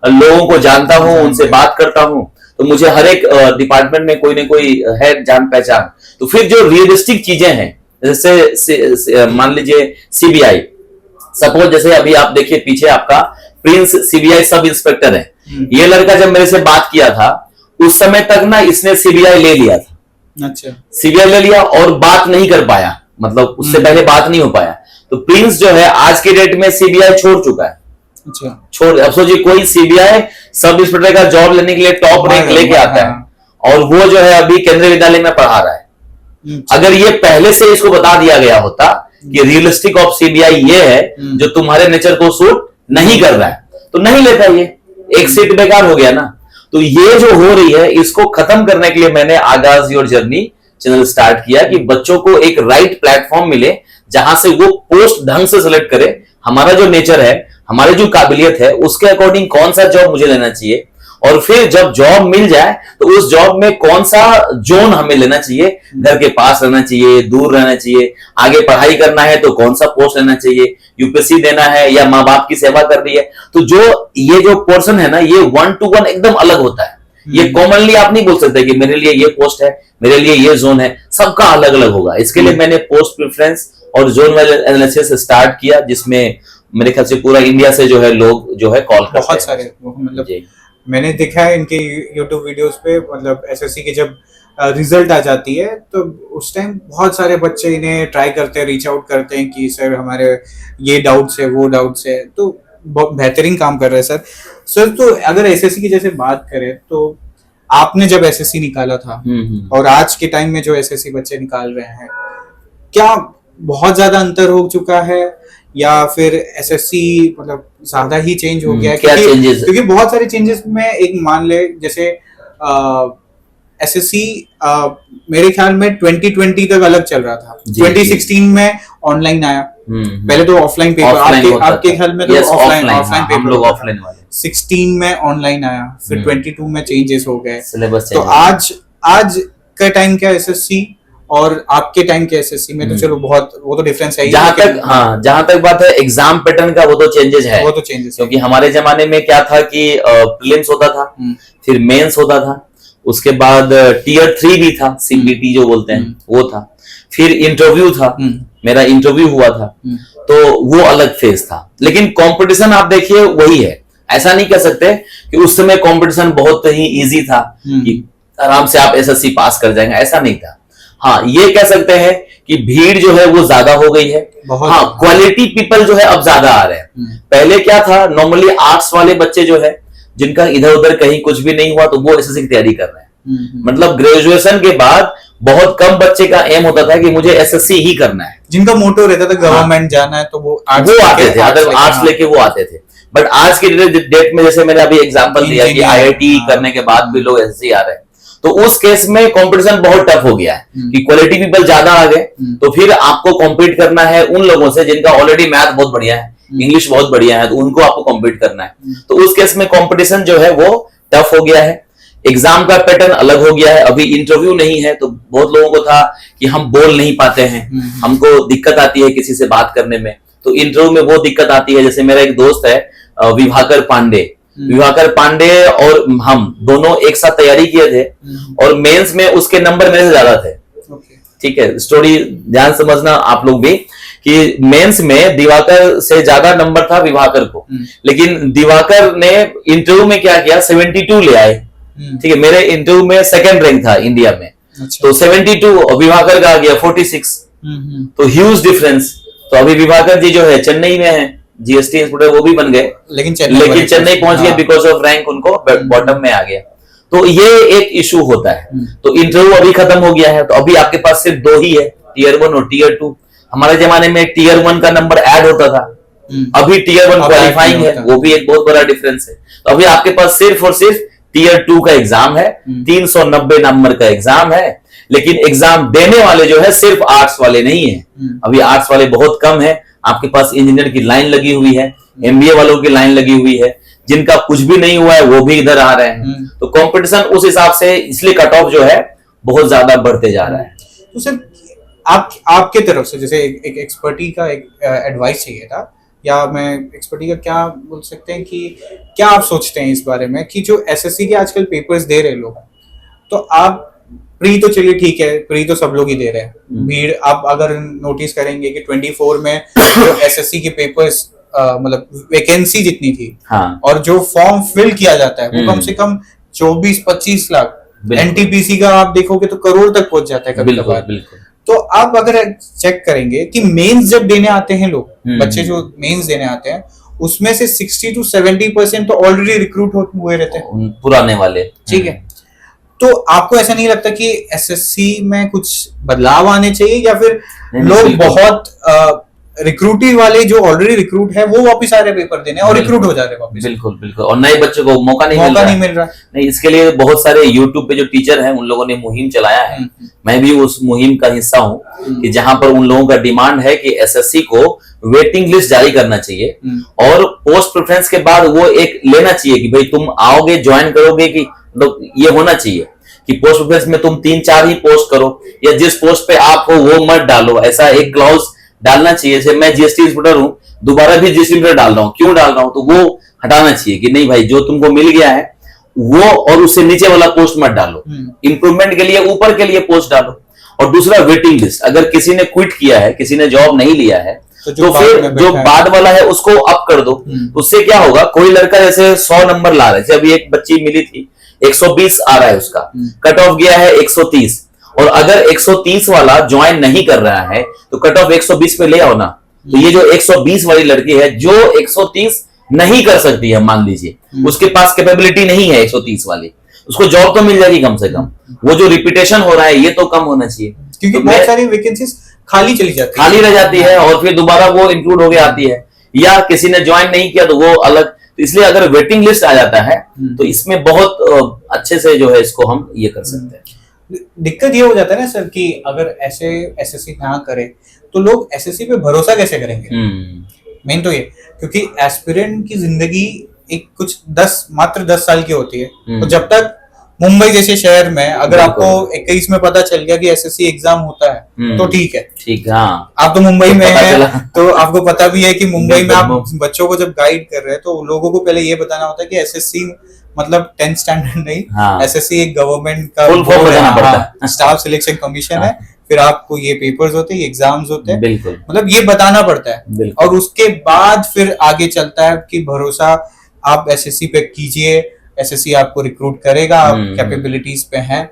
लोगों को जानता हूं, उनसे बात करता हूं, तो मुझे हर एक डिपार्टमेंट में कोई ना कोई है जान पहचान। तो फिर जो रियलिस्टिक चीजें हैं, जैसे मान लीजिए सीबीआई, सपोज जैसे अभी आप देखिए पीछे आपका प्रिंस सीबीआई सब इंस्पेक्टर है, ये लड़का जब मेरे से बात किया था उस समय तक ना इसने सीबीआई ले लिया था। अच्छा, सीबीआई ले लिया और बात नहीं कर पाया, मतलब उससे पहले बात नहीं हो पाया। तो प्रिंस जो है आज के डेट में सीबीआई छोड़ चुका है। अच्छा, छोड़, अब सोचिए कोई सीबीआई सब इंस्पेक्टर का जॉब लेने के लिए टॉप रैंक लेके आता है और वो जो है अभी केंद्रीय विद्यालय में पढ़ा रहा है। अगर ये पहले से इसको बता दिया गया होता कि रियलिस्टिक ऑफ सीबीआई ये है जो तुम्हारे नेचर को सूट नहीं कर रहा है, तो नहीं लेता, ये एक सीट बेकार हो गया ना। तो ये जो हो रही है इसको खत्म करने के लिए मैंने आगाज योर जर्नी चैनल स्टार्ट किया कि बच्चों को एक राइट प्लेटफॉर्म मिले जहां से वो पोस्ट ढंग से सिलेक्ट करे, हमारा जो नेचर है, हमारी जो काबिलियत है उसके अकॉर्डिंग कौन सा जॉब मुझे लेना चाहिए, और फिर जब जॉब मिल जाए तो उस जॉब में कौन सा जोन हमें लेना चाहिए, घर के पास रहना चाहिए, दूर रहना चाहिए, आगे पढ़ाई करना है तो कौन सा पोस्ट लेना चाहिए, यूपीएससी देना है या माँ बाप की सेवा कर रही है। तो जो ये जो पोर्शन है ना, ये 1 to 1 एकदम अलग होता है। ये कॉमनली आप नहीं बोल सकते कि मेरे लिए ये पोस्ट है, मेरे लिए ये जोन है, सबका अलग अलग होगा। इसके लिए मैंने पोस्ट प्रेफरेंस और जोन वाइज एनालिसिस स्टार्ट किया, जिसमें मेरे ख्याल से पूरा इंडिया से जो है लोग जो है कॉल करते हैं। बहुत सारे मतलब मैंने देखा है इनके YouTube वीडियोस पे, मतलब एसएससी के जब रिजल्ट आ जाती है तो उस टाइम बहुत सारे बच्चे इन्हें ट्राई करते हैं, रीच आउट करते हैं कि सर हमारे ये डाउट्स है, वो डाउट्स है। तो बहुत बेहतरीन काम कर रहे हैं सर। तो अगर एसएससी की जैसे बात करें तो आपने जब एसएससी निकाला था और आज के टाइम में जो एसएससी बच्चे निकाल रहे हैं, क्या बहुत ज्यादा अंतर हो चुका है या फिर एसएससी मतलब ज्यादा ही चेंज हो गया है? क्या चेंजेस? क्योंकि बहुत सारे चेंजेस में एक मान ले जैसे एसएससी मेरे ख्याल में 2020 तक अलग चल रहा था, 2016 में ऑनलाइन आया, पहले तो ऑफलाइन पेपर, आपके ख्याल में तो ऑफलाइन पेपर, हम लोग ऑफलाइन वाले। 16 में ऑनलाइन आया, फिर 22 में चेंजेस हो गए। सिलेबस तो आज का टाइम क्या एसएससी और आपके टाइम के एसएससी में तो चलो बहुत वो तो डिफरेंस है ही। जहां तक बात है एग्जाम पैटर्न का, वो तो चेंजेस है, वो तो चेंजेस, क्योंकि हमारे जमाने में क्या था कि प्रीलिम्स होता था, फिर मेंस होता था, उसके बाद टियर 3 भी था, सीबीटी जो बोलते हैं वो था, फिर इंटरव्यू था, मेरा इंटरव्यू हुआ था, तो वो अलग फेज था। लेकिन कंपटीशन आप देखिए वही है, ऐसा नहीं कह सकते कि उस समय कंपटीशन बहुत ही इजी था कि आराम से आप एसएससी पास कर जाएंगे, ऐसा नहीं था। हाँ, ये कह सकते हैं कि भीड़ जो है वो ज्यादा हो गई है। हाँ, क्वालिटी पीपल जो है अब ज्यादा आ रहे हैं। पहले क्या था, नॉर्मली आर्ट्स वाले बच्चे जो है जिनका इधर उधर कहीं कुछ भी नहीं हुआ तो वो एसएससी की तैयारी कर रहे हैं। मतलब ग्रेजुएशन के बाद बहुत कम बच्चे का एम होता था कि मुझे एसएससी ही करना है, जिनका मोटो रहता था गवर्नमेंट जाना है, तो वो आते थे, अदर आर्ट्स लेके वो आते थे। बट आज की डेट में जैसे मैंने अभी एग्जांपल दिया कि आईआईटी करने के बाद भी लोग एसएससी आ रहे हैं, तो उस केस में कंपटीशन बहुत टफ हो गया है कि क्वालिटी पीपल ज्यादा आ गए, तो फिर आपको कॉम्पीट करना है उन लोगों से जिनका ऑलरेडी मैथ बहुत बढ़िया है, इंग्लिश बहुत बढ़िया है, तो उनको आपको कॉम्पीट करना है। तो उस केस में कंपटीशन जो है वो टफ हो गया है, एग्जाम का पैटर्न अलग हो गया है। अभी इंटरव्यू नहीं है तो बहुत लोगों को था कि हम बोल नहीं पाते हैं, हमको दिक्कत आती है किसी से बात करने में, तो इंटरव्यू में वो दिक्कत आती है। जैसे मेरा एक दोस्त है विभाकर पांडे और हम दोनों एक साथ तैयारी किए थे और मेंस में उसके नंबर मेरे से ज्यादा थे। ठीक है, स्टोरी ध्यान समझना आप लोग भी कि मेंस में दिवाकर से ज्यादा नंबर था विभाकर को, लेकिन दिवाकर ने इंटरव्यू में क्या किया, 72 ले आए। ठीक है, मेरे इंटरव्यू में सेकंड रैंक था इंडिया में, तो 72 विभाकर का आ गया 46, तो ह्यूज डिफरेंस। तो अभी विभाकर जी जो है चेन्नई में है, जीएसटी इंस्पेक्टर वो भी बन गए, लेकिन चेन्नई पहुंच गए बिकॉज ऑफ रैंक, उनको बॉटम में आ गया। तो ये एक इशू होता है। तो इंटरव्यू अभी खत्म हो गया है, तो अभी आपके पास सिर्फ 2 ही है, टियर 1 और टियर 2। हमारे जमाने में टियर 1 का नंबर ऐड होता था, अभी टियर 1 क्वालिफाइंग है, वो भी एक बहुत बड़ा डिफरेंस है। तो अभी आपके पास सिर्फ और सिर्फ टियर 2 का एग्जाम है, 390 नंबर का एग्जाम है, लेकिन एग्जाम देने वाले जो है सिर्फ आर्ट्स वाले नहीं है, अभी आर्ट्स वाले बहुत कम है। आपके पास इंजीनियर की लाइन लगी हुई है, एमबीए वालों की लाइन लगी हुई है, जिनका कुछ भी नहीं हुआ है वो भी इधर आ रहे हैं। तो कंपटीशन उस हिसाब से, इसलिए कट ऑफ जो है बहुत ज्यादा बढ़ते जा रहा है। तो सर आपके तरफ से जैसे एक एक्सपर्टी का एक एडवाइस चाहिए था, या मैं एक्सपर्टी का क्या बोल सकते हैं कि क्या आप सोचते हैं इस बारे में कि जो एसएससी के आजकल पेपर्स दे रहे लोग, तो आप प्री तो चलिए ठीक है, प्री तो सब लोग ही दे रहे हैं, भीड़ आप अगर नोटिस करेंगे कि 24 में जो एसएससी के पेपर्स मतलब वैकेंसी जितनी थी, हाँ, और जो फॉर्म फिल किया जाता है वो कम से कम 24-25 लाख, एनटीपीसी का आप देखोगे तो करोड़ तक पहुंच जाता है कभी कभार। तो आप अगर चेक करेंगे कि मेंस जब देने आते हैं लोग, बच्चे जो मेंस देने आते हैं, उसमें से 60 to 70% तो ऑलरेडी रिक्रूट हुए रहते हैं, पुराने वाले। ठीक है, तो आपको ऐसा नहीं लगता कि एसएससी में कुछ बदलाव आने चाहिए, या फिर लोग बहुत रिक्रूटी वाले जो ऑलरेडी रिक्रूट है वो वापस आ रहे पेपर देने और रिक्रूट हो जा रहे वापस? बिल्कुल बिल्कुल, और नए बच्चों को मौका नहीं मिल रहा। नहीं, इसके लिए बहुत सारे यूट्यूब पे जो टीचर हैं उन लोगों ने मुहिम चलाया है, मैं भी उस मुहिम का हिस्सा हूँ, कि जहां पर उन लोगों का डिमांड है कि एसएससी को वेटिंग लिस्ट जारी करना चाहिए और पोस्ट प्रेफरेंस के बाद वो एक लेना चाहिए कि भाई तुम आओगे ज्वाइन करोगे, कि तो ये होना चाहिए कि पोस्ट प्रेफरेंस में तुम 3-4 ही पोस्ट करो, या जिस पोस्ट पे आप हो वो मत डालो, ऐसा एक क्लॉज डालना चाहिए। जैसे मैं जीएसटी इंस्पेक्टर हूँ, दोबारा भी जीएसटी इंस्पेक्टर डाल रहा हूँ, क्यों डाल रहा हूँ, तो वो हटाना चाहिए कि नहीं भाई जो तुमको मिल गया है वो और उससे नीचे वाला पोस्ट मत डालो। इंप्रूवमेंट के लिए ऊपर के लिए पोस्ट डालो। और दूसरा वेटिंग लिस्ट, अगर किसी ने क्विट किया है, किसी ने जॉब नहीं लिया है, तो फिर जो बाद वाला है उसको अप कर दो। उससे क्या होगा, कोई लड़का जैसे 100 नंबर ला रहा है, अभी एक बच्ची मिली थी 120 आ रहा है उसका, कट ऑफ गया है 130, और अगर 130 वाला ज्वाइन नहीं कर रहा है तो कट ऑफ 120 पे ले आओ ना। तो ये जो 120 वाली लड़की है जो 130 नहीं कर सकती है, मान लीजिए उसके पास कैपेबिलिटी नहीं है 130 वाली, उसको जॉब तो मिल जाएगी कम से कम। वो जो रिपीटेशन हो रहा है ये तो कम होना चाहिए, क्योंकि तो बहुत सारी वैकेंसीज खाली चली जाती है, खाली रह जाती है और फिर दोबारा वो इंक्लूड हो के आती है, या किसी ने ज्वाइन नहीं किया तो वो अलग। तो इसलिए अगर वेटिंग लिस्ट आ जाता है तो इसमें बहुत अच्छे से जो है इसको हम ये कर सकते हैं। दिक्कत ये हो जाता है ना सर कि अगर ऐसे एसएससी ना करे तो लोग एसएससी पे भरोसा कैसे करेंगे। मेन तो ये, क्योंकि एस्पिरेंट की जिंदगी एक मात्र 10 साल की होती है। तो जब तक मुंबई जैसे शहर में अगर आपको 21 में पता चल गया कि एसएससी एग्जाम होता है तो ठीक है, ठीक, हाँ, आप तो मुंबई में हैं तो आपको पता भी है कि मुंबई में आप बच्चों को जब गाइड कर रहे हैं तो लोगों को पहले ये बताना होता है कि एसएससी मतलब 10th स्टैंडर्ड नहीं, एसएससी एक गवर्नमेंट का स्टाफ सिलेक्शन कमीशन है, फिर आपको ये पेपर्स होते हैं, एग्जाम्स होते हैं, मतलब ये बताना पड़ता है। और उसके बाद फिर आगे चलता है कि भरोसा आप एसएससी पे कीजिए, एसएससी आपको रिक्रूट करेगा, आप कैपेबिलिटीज पे हैं।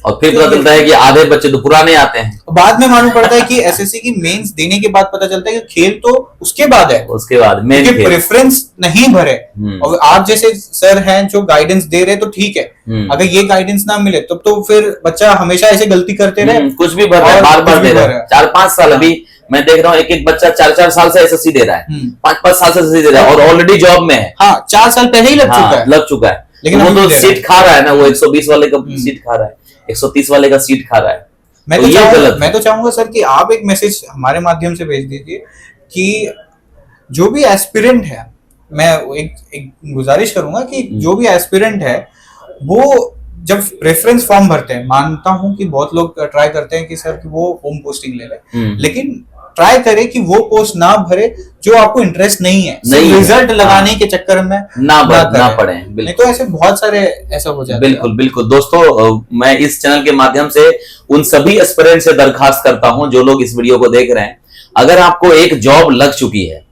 और फिर पता चलता है कि आधे बच्चे तो पुराने आते हैं, बाद में मालूम पड़ता है कि एसएससी की मेंस देने के बाद पता चलता है कि खेल तो उसके बाद है, उसके बाद मेन प्रेफरेंस नहीं भरे। और आप जैसे सर हैं जो गाइडेंस दे रहे तो ठीक है, अगर ये गाइडेंस ना मिले तो फिर बच्चा हमेशा ऐसे गलती करते रहे, कुछ भी भर रहा है, बार-बार दे रहा है। 4-5 साल, अभी मैं देख रहा हूँ एक बच्चा 4-4 साल से एसएससी दे रहा है, 5-5 साल से एसएससी दे रहा है और ऑलरेडी जॉब में है। हाँ, 4 साल पहले ही लग चुका है, लेकिन वो तो सीट खा रहा है ना, वो 120 वाले का सीट खा रहा है, 130 वाले का सीट खा रहा है। मैं तो चाहूंगा सर कि आप एक मैसेज हमारे माध्यम से भेज दीजिए कि जो भी एस्पिरेंट है, मैं एक गुजारिश करूंगा कि जो भी एस्पिरेंट है वो जब प्रेफरेंस फॉर्म भरते हैं, मानता हूं कि बहुत लोग ट्राई करते हैं कि सर कि वो होम पोस्टिंग ले ले, लेकिन ट्राई करें कि वो पोस्ट ना भरे जो आपको इंटरेस्ट नहीं है, रिजल्ट लगाने के चक्कर में ना पड़े। नहीं तो ऐसे बहुत सारे ऐसा हो जाता है। बिल्कुल बिल्कुल दोस्तों, मैं इस चैनल के माध्यम से उन सभी एस्पिरेंट से दरखास्त करता हूं जो लोग इस वीडियो को देख रहे हैं, अगर आपको एक जॉब लग चुकी है,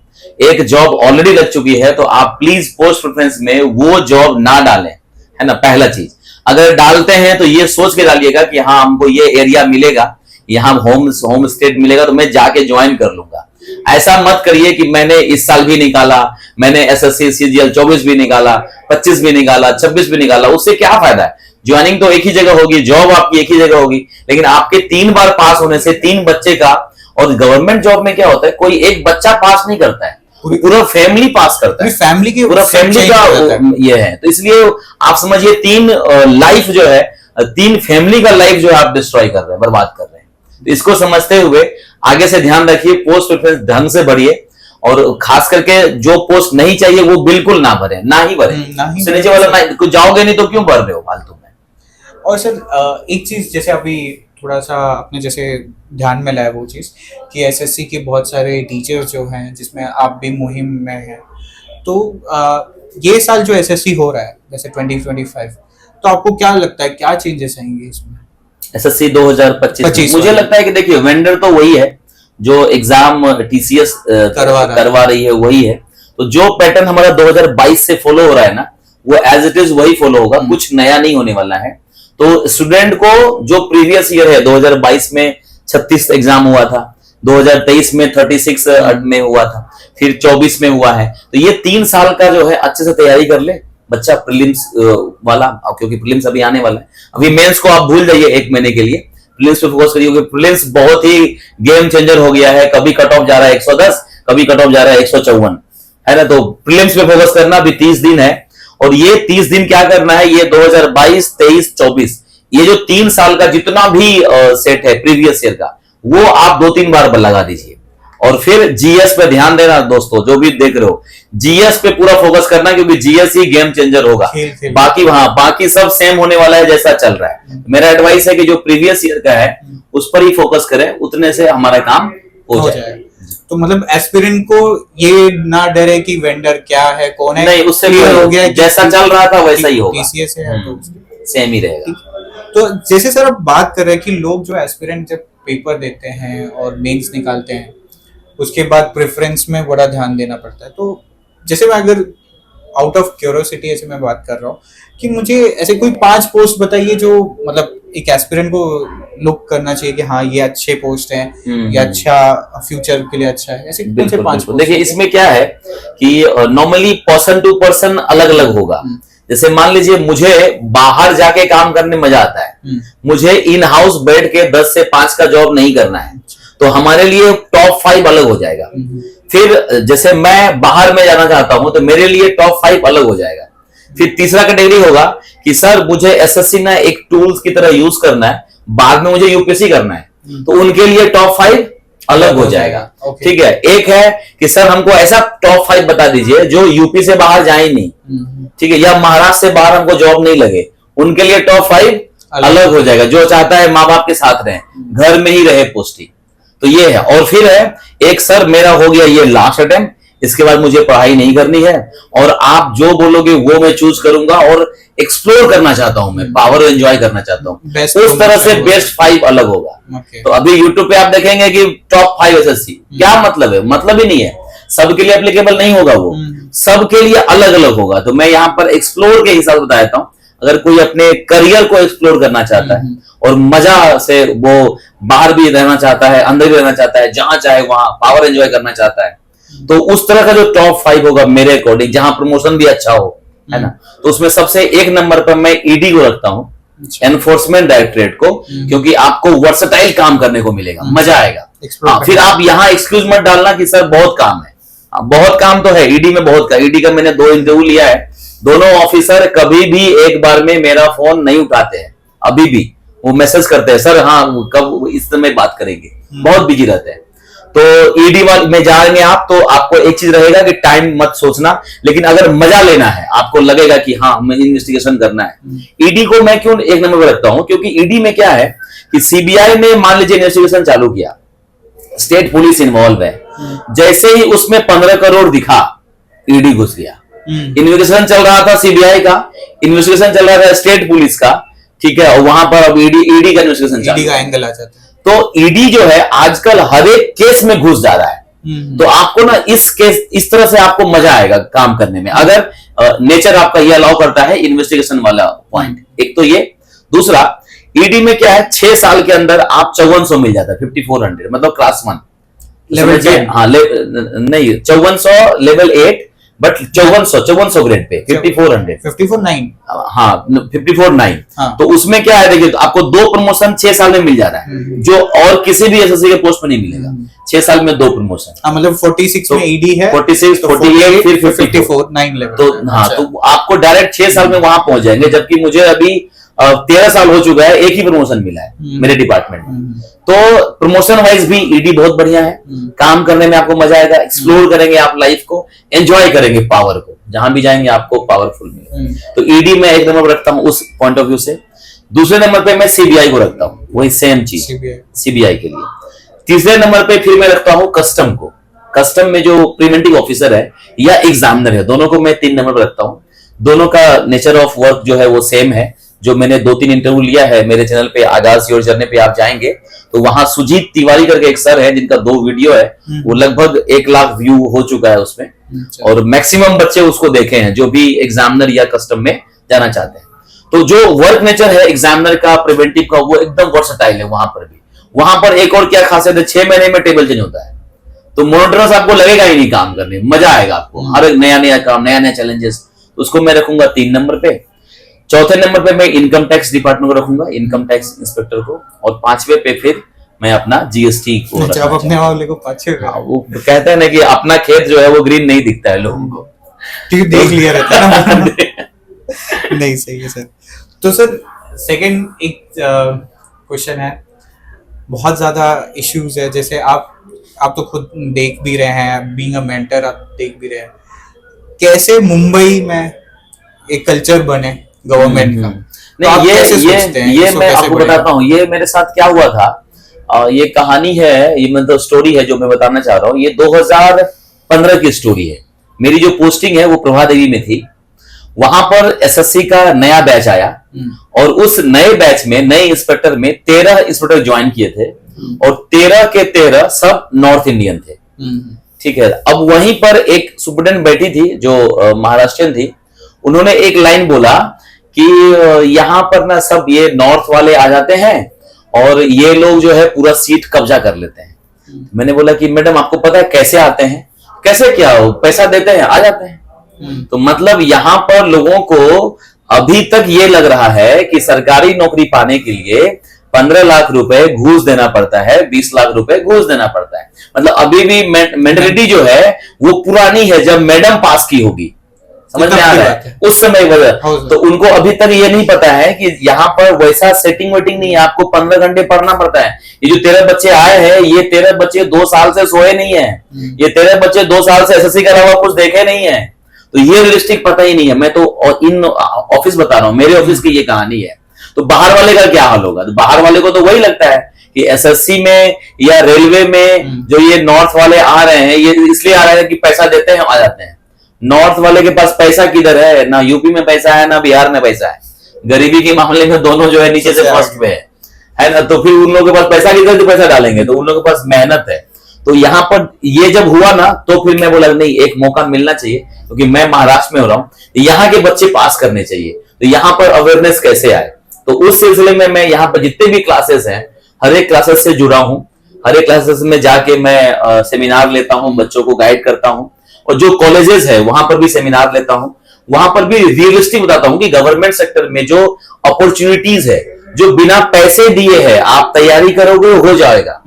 एक जॉब ऑलरेडी लग चुकी है, तो आप प्लीज पोस्ट प्रेफरेंस में वो जॉब ना डालें, है ना। पहला चीज, अगर डालते हैं तो ये सोच के डालिएगा कि हाँ हमको ये एरिया मिलेगा, यहाँ होम स्टेट मिलेगा तो मैं जाके ज्वाइन कर लूंगा। ऐसा मत करिए कि मैंने इस साल भी निकाला, मैंने एसएससी सीजीएल 24 भी निकाला, 25 भी निकाला, 26 भी निकाला, उससे क्या फायदा है। ज्वाइनिंग तो एक ही जगह होगी, जॉब आपकी एक ही जगह होगी, लेकिन आपके 3 बार पास होने से 3 बच्चे का, और गवर्नमेंट जॉब में क्या होता है, कोई एक बच्चा पास नहीं करता है, पूरा फैमिली पास करता है, पूरा फैमिली का ये है। तो इसलिए आप समझिए 3 लाइफ जो है, 3 फैमिली का लाइफ जो है आप डिस्ट्रॉय कर रहे हैं, बर्बाद कर रहे हैं। तो इसको समझते हुए आगे से ध्यान रखिए, पोस्ट प्रेफरेंस ढंग से भरिए, और खास करके जो पोस्ट नहीं चाहिए वो बिल्कुल ना भरे, ना ही भरे। नीचे वाला ना, कुछ जाओगे नहीं तो क्यों भर रहे हो फालतू में। और सर एक चीज जैसे अभी थोड़ा सा अपने जैसे ध्यान में लाया वो चीज कि एसएससी के बहुत सारे टीचर्स जो हैं, जिसमें आप भी मुहिम में हैं, तो ये साल जो एसएससी हो रहा है जैसे 2025, तो आपको क्या लगता है क्या चेंजेस आएंगे इसमें एसएससी 2025? मुझे लगता है कि देखिए वेंडर तो वही है, जो एग्जाम टीसीएस करवा रही है वही है, तो जो पैटर्न हमारा 2022 से फॉलो हो रहा है ना, वो एज इट इज वही फॉलो होगा, कुछ नया नहीं होने वाला है। तो स्टूडेंट को जो प्रीवियस ईयर है, 2022 में 36 एग्जाम हुआ था, 2023 में 36 में हुआ था, फिर 24 में हुआ है, तो ये 3 साल का जो है अच्छे से तैयारी कर ले बच्चा प्रीलिम्स वाला, क्योंकि प्रीलिम्स अभी आने वाला है। अभी मेंस को आप भूल जाइए 1 महीने के लिए, प्रीलिम्स पे फोकस करिए, क्योंकि प्रीलिम्स बहुत ही गेम चेंजर हो गया है। कभी कट ऑफ जा रहा है 110, कभी कट ऑफ जा रहा है 154, है ना। तो प्रीलिम्स पे फोकस करना, अभी 30 दिन है, और ये 30 दिन क्या करना है, ये 2022, 23, 24, ये जो 3 साल का जितना भी सेट है प्रीवियस ईयर का, वो आप 2-3 बार लगा दीजिए। और फिर जीएस पे ध्यान देना दोस्तों, जो भी देख रहे हो, जीएस पे पूरा फोकस करना, क्योंकि जीएस ही गेम चेंजर होगा। बाकी सब सेम होने वाला है जैसा चल रहा है। मेरा एडवाइस है कि जो प्रीवियस ईयर का है उस पर ही फोकस करें, उतने से हमारा काम हो जाए। तो मतलब एस्पिरेंट को ये ना डरे कि वेंडर क्या है, कौन है, नहीं, उससे clear कोई- हो गया जैसा चल रहा था वैसा ही होगा। TCS है तो सेम ही रहेगा। तो जैसे सर आप बात कर रहे हैं कि लोग जो एस्पिरेंट जब पेपर देते हैं और मेंस निकालते हैं उसके बाद प्रेफरेंस में बड़ा ध्यान देना पड़ता है, तो जैसे मैं अगर आउट ऑफ क्यूरियोसिटी ऐसे मैं बात कर रहा हूँ कि मुझे ऐसे कोई 5 पोस्ट बताइए जो मतलब एक एस्पिरेंट को लुक करना चाहिए कि हाँ ये अच्छे पोस्ट हैं, ये अच्छा फ्यूचर के लिए अच्छा है, ऐसे कौन से बिल्कुल 5 बिल्कुल। पोस्ट? देखिए इसमें क्या है कि नॉर्मली पर्सन टू पर्सन अलग अलग होगा। जैसे मान लीजिए मुझे बाहर जाके काम करने में मजा आता है, मुझे इन हाउस बैठ के 10 से 5 का जॉब नहीं करना है, तो हमारे लिए टॉप 5 अलग हो जाएगा। फिर जैसे मैं बाहर में जाना चाहता हूं तो मेरे लिए टॉप 5 अलग हो जाएगा। फिर तीसरा कैटेगरी होगा कि सर मुझे एसएससी ना एक टूल्स की तरह यूज करना है, बाद में मुझे यूपीएससी करना है, तो उनके लिए टॉप 5 अलग हो जाएगा। ठीक है। एक है कि सर हमको ऐसा टॉप 5 बता दीजिए जो यूपी से बाहर जाए नहीं, ठीक है, या महाराष्ट्र से बाहर हमको जॉब नहीं लगे, उनके लिए टॉप 5 अलग हो जाएगा। जो चाहता है माँ बाप के साथ रहे, घर में ही रहे पोस्टिंग, तो ये है। और फिर है एक सर मेरा हो गया ये लास्ट अटेम्प्ट, इसके बाद मुझे पढ़ाई नहीं करनी है और आप जो बोलोगे वो मैं चूज करूंगा और एक्सप्लोर करना चाहता हूं, मैं पावर एंजॉय करना चाहता हूँ, उस तरह से बेस्ट 5 अलग होगा। तो अभी यूट्यूब पे आप देखेंगे कि टॉप 5 एसएससी, क्या मतलब है? मतलब ही नहीं है, सबके लिए एप्लीकेबल नहीं होगा वो, सबके लिए अलग अलग होगा। तो मैं यहाँ पर एक्सप्लोर के हिसाब से बता देता हूँ। अगर कोई अपने करियर को एक्सप्लोर करना चाहता है और मजा से वो बाहर भी रहना चाहता है, अंदर भी रहना चाहता है, जहां चाहे वहां पावर एंजॉय करना चाहता है, तो उस तरह का जो टॉप 5 होगा मेरे अकॉर्डिंग, जहां प्रमोशन भी अच्छा हो, है ना, तो उसमें सबसे एक नंबर पर मैं ईडी को रखता हूं, एनफोर्समेंट डायरेक्टरेट को, क्योंकि आपको वर्सटाइल काम करने को मिलेगा, मजा आएगा। फिर आप यहाँ एक्सक्यूज मत डालना कि सर बहुत काम है। बहुत काम तो है ईडी में, बहुत का। ईडी का मैंने 2 इंटरव्यू लिया है, दोनों ऑफिसर कभी भी एक बार में मेरा फोन नहीं उठाते हैं, अभी भी वो मैसेज करते हैं, सर हाँ कब इस समय बात करेंगे, बहुत बिजी रहते हैं। तो ईडी में जाएंगे आप तो आपको एक चीज रहेगा कि टाइम मत सोचना, लेकिन अगर मजा लेना है, आपको लगेगा कि हाँ हमें इन्वेस्टिगेशन करना है, ईडी को मैं क्यों एक नंबर पर रखता हूं, क्योंकि ईडी में क्या है कि सीबीआई ने मान लीजिए इन्वेस्टिगेशन चालू किया, स्टेट पुलिस इन्वॉल्व है, जैसे ही उसमें 15 करोड़ दिखा ईडी घुस गया। इन्वेस्टिगेशन चल रहा था सीबीआई का, इन्वेस्टिगेशन चल रहा था स्टेट पुलिस का, ठीक है, और वहां पर अब ईडी का इन्वेस्टिगेशन, ईडी का एंगल आ जाता है। तो ईडी जो है आजकल हर एक केस में घुस जा रहा है, तो आपको ना इस तरह से आपको मजा आएगा काम करने में, अगर नेचर आपका ये अलाउ करता है इन्वेस्टिगेशन वाला पॉइंट। एक तो ये, दूसरा ईडी में क्या है 6 साल के अंदर आप 5400 मिल जाता है, 5400, मतलब क्लास 1 लेवल 10, हाँ नहीं 5400 लेवल 8, बट 5400 ग्रेड पे 5400, 54,900, हाँ 54,900। हाँ। तो उसमें क्या है, देखिए आपको 2 प्रमोशन 6 साल में मिल जा रहा है, जो और किसी भी एसएससी के पोस्ट में नहीं मिलेगा। 6 साल में 2 प्रमोशन, हाँ मतलब 46 में ईडी है, 46, 48, फिर 54, 9 लेवल। तो हाँ, तो आपको डायरेक्ट 6 साल में वहां पहुंच जाएंगे, जबकि मुझे अभी 13 साल हो चुका है, एक ही प्रमोशन मिला है मेरे डिपार्टमेंट में। तो प्रमोशन वाइज भी ईडी बहुत बढ़िया है, काम करने में आपको मजा आएगा, एक्सप्लोर करेंगे आप लाइफ को, एंजॉय करेंगे पावर को, जहां भी जाएंगे आपको पावरफुल मिलेगा। तो ईडी में एक नंबर रखता हूं उस पॉइंट ऑफ व्यू से। दूसरे नंबर पे मैं सीबीआई को रखता हूं, वही सेम चीज सीबीआई के लिए। तीसरे नंबर पे फिर मैं रखता हूं कस्टम को। कस्टम में जो प्रिवेंटिव ऑफिसर है या एग्जामिनर है, दोनों को मैं 3 नंबर पर रखता हूं। दोनों का नेचर ऑफ वर्क जो है वो सेम है। जो मैंने 2-3 इंटरव्यू लिया है मेरे चैनल पे, आगाज योर जर्नी पे आप जाएंगे तो वहां सुजीत तिवारी करके एक सर है जिनका 2 वीडियो है, वो लगभग 1 लाख व्यू हो चुका है उसमें, और मैक्सिमम बच्चे उसको देखे हैं जो भी एग्जामिनर या कस्टम में जाना चाहते हैं। तो जो वर्क नेचर है एग्जामिनर का, प्रिवेंटिव का, वो एकदम वर्सटाइल है। वहां पर भी, वहां पर एक और क्या खासियत है, 6 महीने में टेबल चेंज होता है, तो मोनोटोनस आपको लगेगा ही नहीं काम करने में, मजा आएगा आपको, हर एक नया नया काम, नया नया चैलेंजेस। उसको मैं रखूंगा 3 नंबर पे। चौथे नंबर पे मैं इनकम टैक्स डिपार्टमेंट को रखूंगा, इनकम टैक्स इंस्पेक्टर को, और 5वें पे फिर मैं अपना जीएसटी को रखना आप अपने वाले को 5 वो कहते हैं ना कि अपना खेत जो है वो ग्रीन नहीं दिखता है लोगों को, क्योंकि देख लिया रहता है ना। नहीं सही है सर। तो सर सेकंड एक क्वेश्चन है, बहुत ज्यादा इश्यूज है, जैसे आप तो खुद देख भी रहे हैं, बीइंग अ मेंटर आप देख भी रहे हैं, कैसे मुंबई में एक कल्चर बने गवर्नमेंट का। नहीं, तो ये मैं आपको बताता हूँ, ये मेरे साथ क्या हुआ था ये कहानी है, ये मतलब स्टोरी है जो मैं बताना चाह रहा हूँ, ये 2015 की स्टोरी है। मेरी जो पोस्टिंग है वो प्रभा देवी में थी। वहां पर एसएससी का नया बैच आया और उस नए बैच में, नए इंस्पेक्टर में 13 इंस्पेक्टर ज्वाइन किए थे और 13 के 13 सब नॉर्थ इंडियन थे। ठीक है। अब वहीं पर एक सुपरिटेंडेंट बैठी थी जो महाराष्ट्रियन थी। उन्होंने एक लाइन बोला कि यहाँ पर ना सब ये नॉर्थ वाले आ जाते हैं और ये लोग जो है पूरा सीट कब्जा कर लेते हैं। मैंने बोला कि मैडम आपको पता है कैसे आते हैं? कैसे क्या हो, पैसा देते हैं आ जाते हैं। तो मतलब यहाँ पर लोगों को अभी तक ये लग रहा है कि सरकारी नौकरी पाने के लिए 15 लाख रुपए घूस देना पड़ता है, 20 लाख रुपए घूस देना पड़ता है। मतलब अभी भी मेंटलिटी जो है वो पुरानी है जब मैडम पास की होगी। समझ में आ रहा है? उस समय वजह तो उनको अभी तक ये नहीं पता है कि यहाँ पर वैसा सेटिंग वेटिंग नहीं है। आपको 15 घंटे पढ़ना पड़ता है। ये जो 13 बच्चे आए हैं, ये 13 बच्चे 2 साल से सोए नहीं है। ये 13 बच्चे 2 साल से एसएससी के अलावा कुछ देखे नहीं है। तो ये रियलिस्टिक पता ही नहीं है। मैं तो इन ऑफिस बता रहा हूँ, मेरे ऑफिस की ये कहानी है। तो बाहर वाले का क्या हाल होगा? तो बाहर वाले को तो वही लगता है कि एसएससी में या रेलवे में जो ये नॉर्थ वाले आ रहे हैं, ये इसलिए आ रहे हैं कि पैसा देते हैं आ जाते हैं। नॉर्थ वाले के पास पैसा किधर है? ना यूपी में पैसा है ना बिहार में पैसा है। गरीबी के मामले में दोनों जो है नीचे से फर्स्ट पे है ना। तो फिर उन लोगों के पास पैसा किधर से पैसा डालेंगे? तो उन लोगों के पास मेहनत है। तो यहाँ पर ये जब हुआ ना तो फिर मैं बोला नहीं, एक मौका मिलना चाहिए क्योंकि मैं महाराष्ट्र में हो रहा हूँ। यहाँ के बच्चे पास करने चाहिए। तो यहाँ पर अवेयरनेस कैसे आए? तो उस सिलसिले में मैं यहाँ पर जितने भी क्लासेस हैं, हर एक क्लासेस से जुड़ा हूँ। हर एक क्लासेस में जाके मैं सेमिनार लेता हूँ, बच्चों को गाइड करता हूँ। और जो कॉलेजेस है वहां पर भी सेमिनार लेता हूँ। वहां पर भी रियलिस्टिक बताता हूँ कि गवर्नमेंट सेक्टर में जो अपॉर्चुनिटीज है, जो बिना पैसे दिए है, आप तैयारी करोगे हो जाएगा।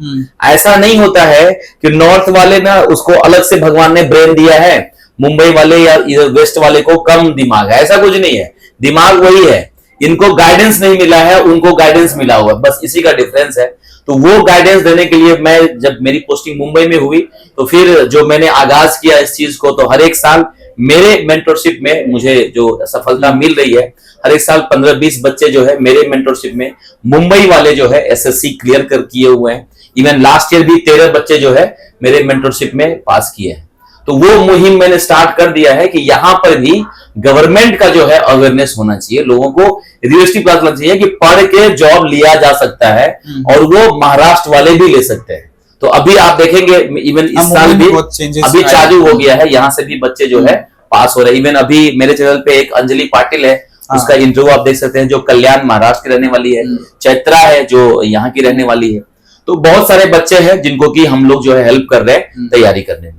ऐसा नहीं होता है कि नॉर्थ वाले ना उसको अलग से भगवान ने ब्रेन दिया है, मुंबई वाले या वेस्ट वाले को कम दिमाग है। ऐसा कुछ नहीं है, दिमाग वही है। इनको गाइडेंस नहीं मिला है, उनको गाइडेंस मिला हुआ, बस इसी का डिफरेंस है। तो वो गाइडेंस देने के लिए मैं, जब मेरी पोस्टिंग मुंबई में हुई तो फिर जो मैंने आगाज किया इस चीज को, तो हर एक साल मेरे मेंटरशिप में मुझे जो सफलता मिल रही है, हर एक साल 15-20 बच्चे जो है मेरे मेंटरशिप में मुंबई वाले जो है एसएससी क्लियर कर किए हुए हैं। इवन लास्ट ईयर भी 13 बच्चे जो है मेरे मेंटरशिप में पास किए हैं। तो वो मुहिम मैंने स्टार्ट कर दिया है कि यहाँ पर भी गवर्नमेंट का जो है अवेयरनेस होना चाहिए। लोगों को रियलिस्टिक बात लगना चाहिए कि पढ़ के जॉब लिया जा सकता है और वो महाराष्ट्र वाले भी ले सकते हैं। तो अभी आप देखेंगे इवन इस साल भी अभी चालू हो गया है, यहाँ से भी बच्चे जो है पास हो रहे हैं। इवन अभी मेरे चैनल पे एक अंजलि पाटिल है, उसका इंटरव्यू आप देख सकते हैं, जो कल्याण महाराष्ट्र की रहने वाली है। चैत्रा है जो यहाँ की रहने वाली है। तो बहुत सारे बच्चे हैं जिनको की हम लोग जो है हेल्प कर रहे हैं तैयारी करने में।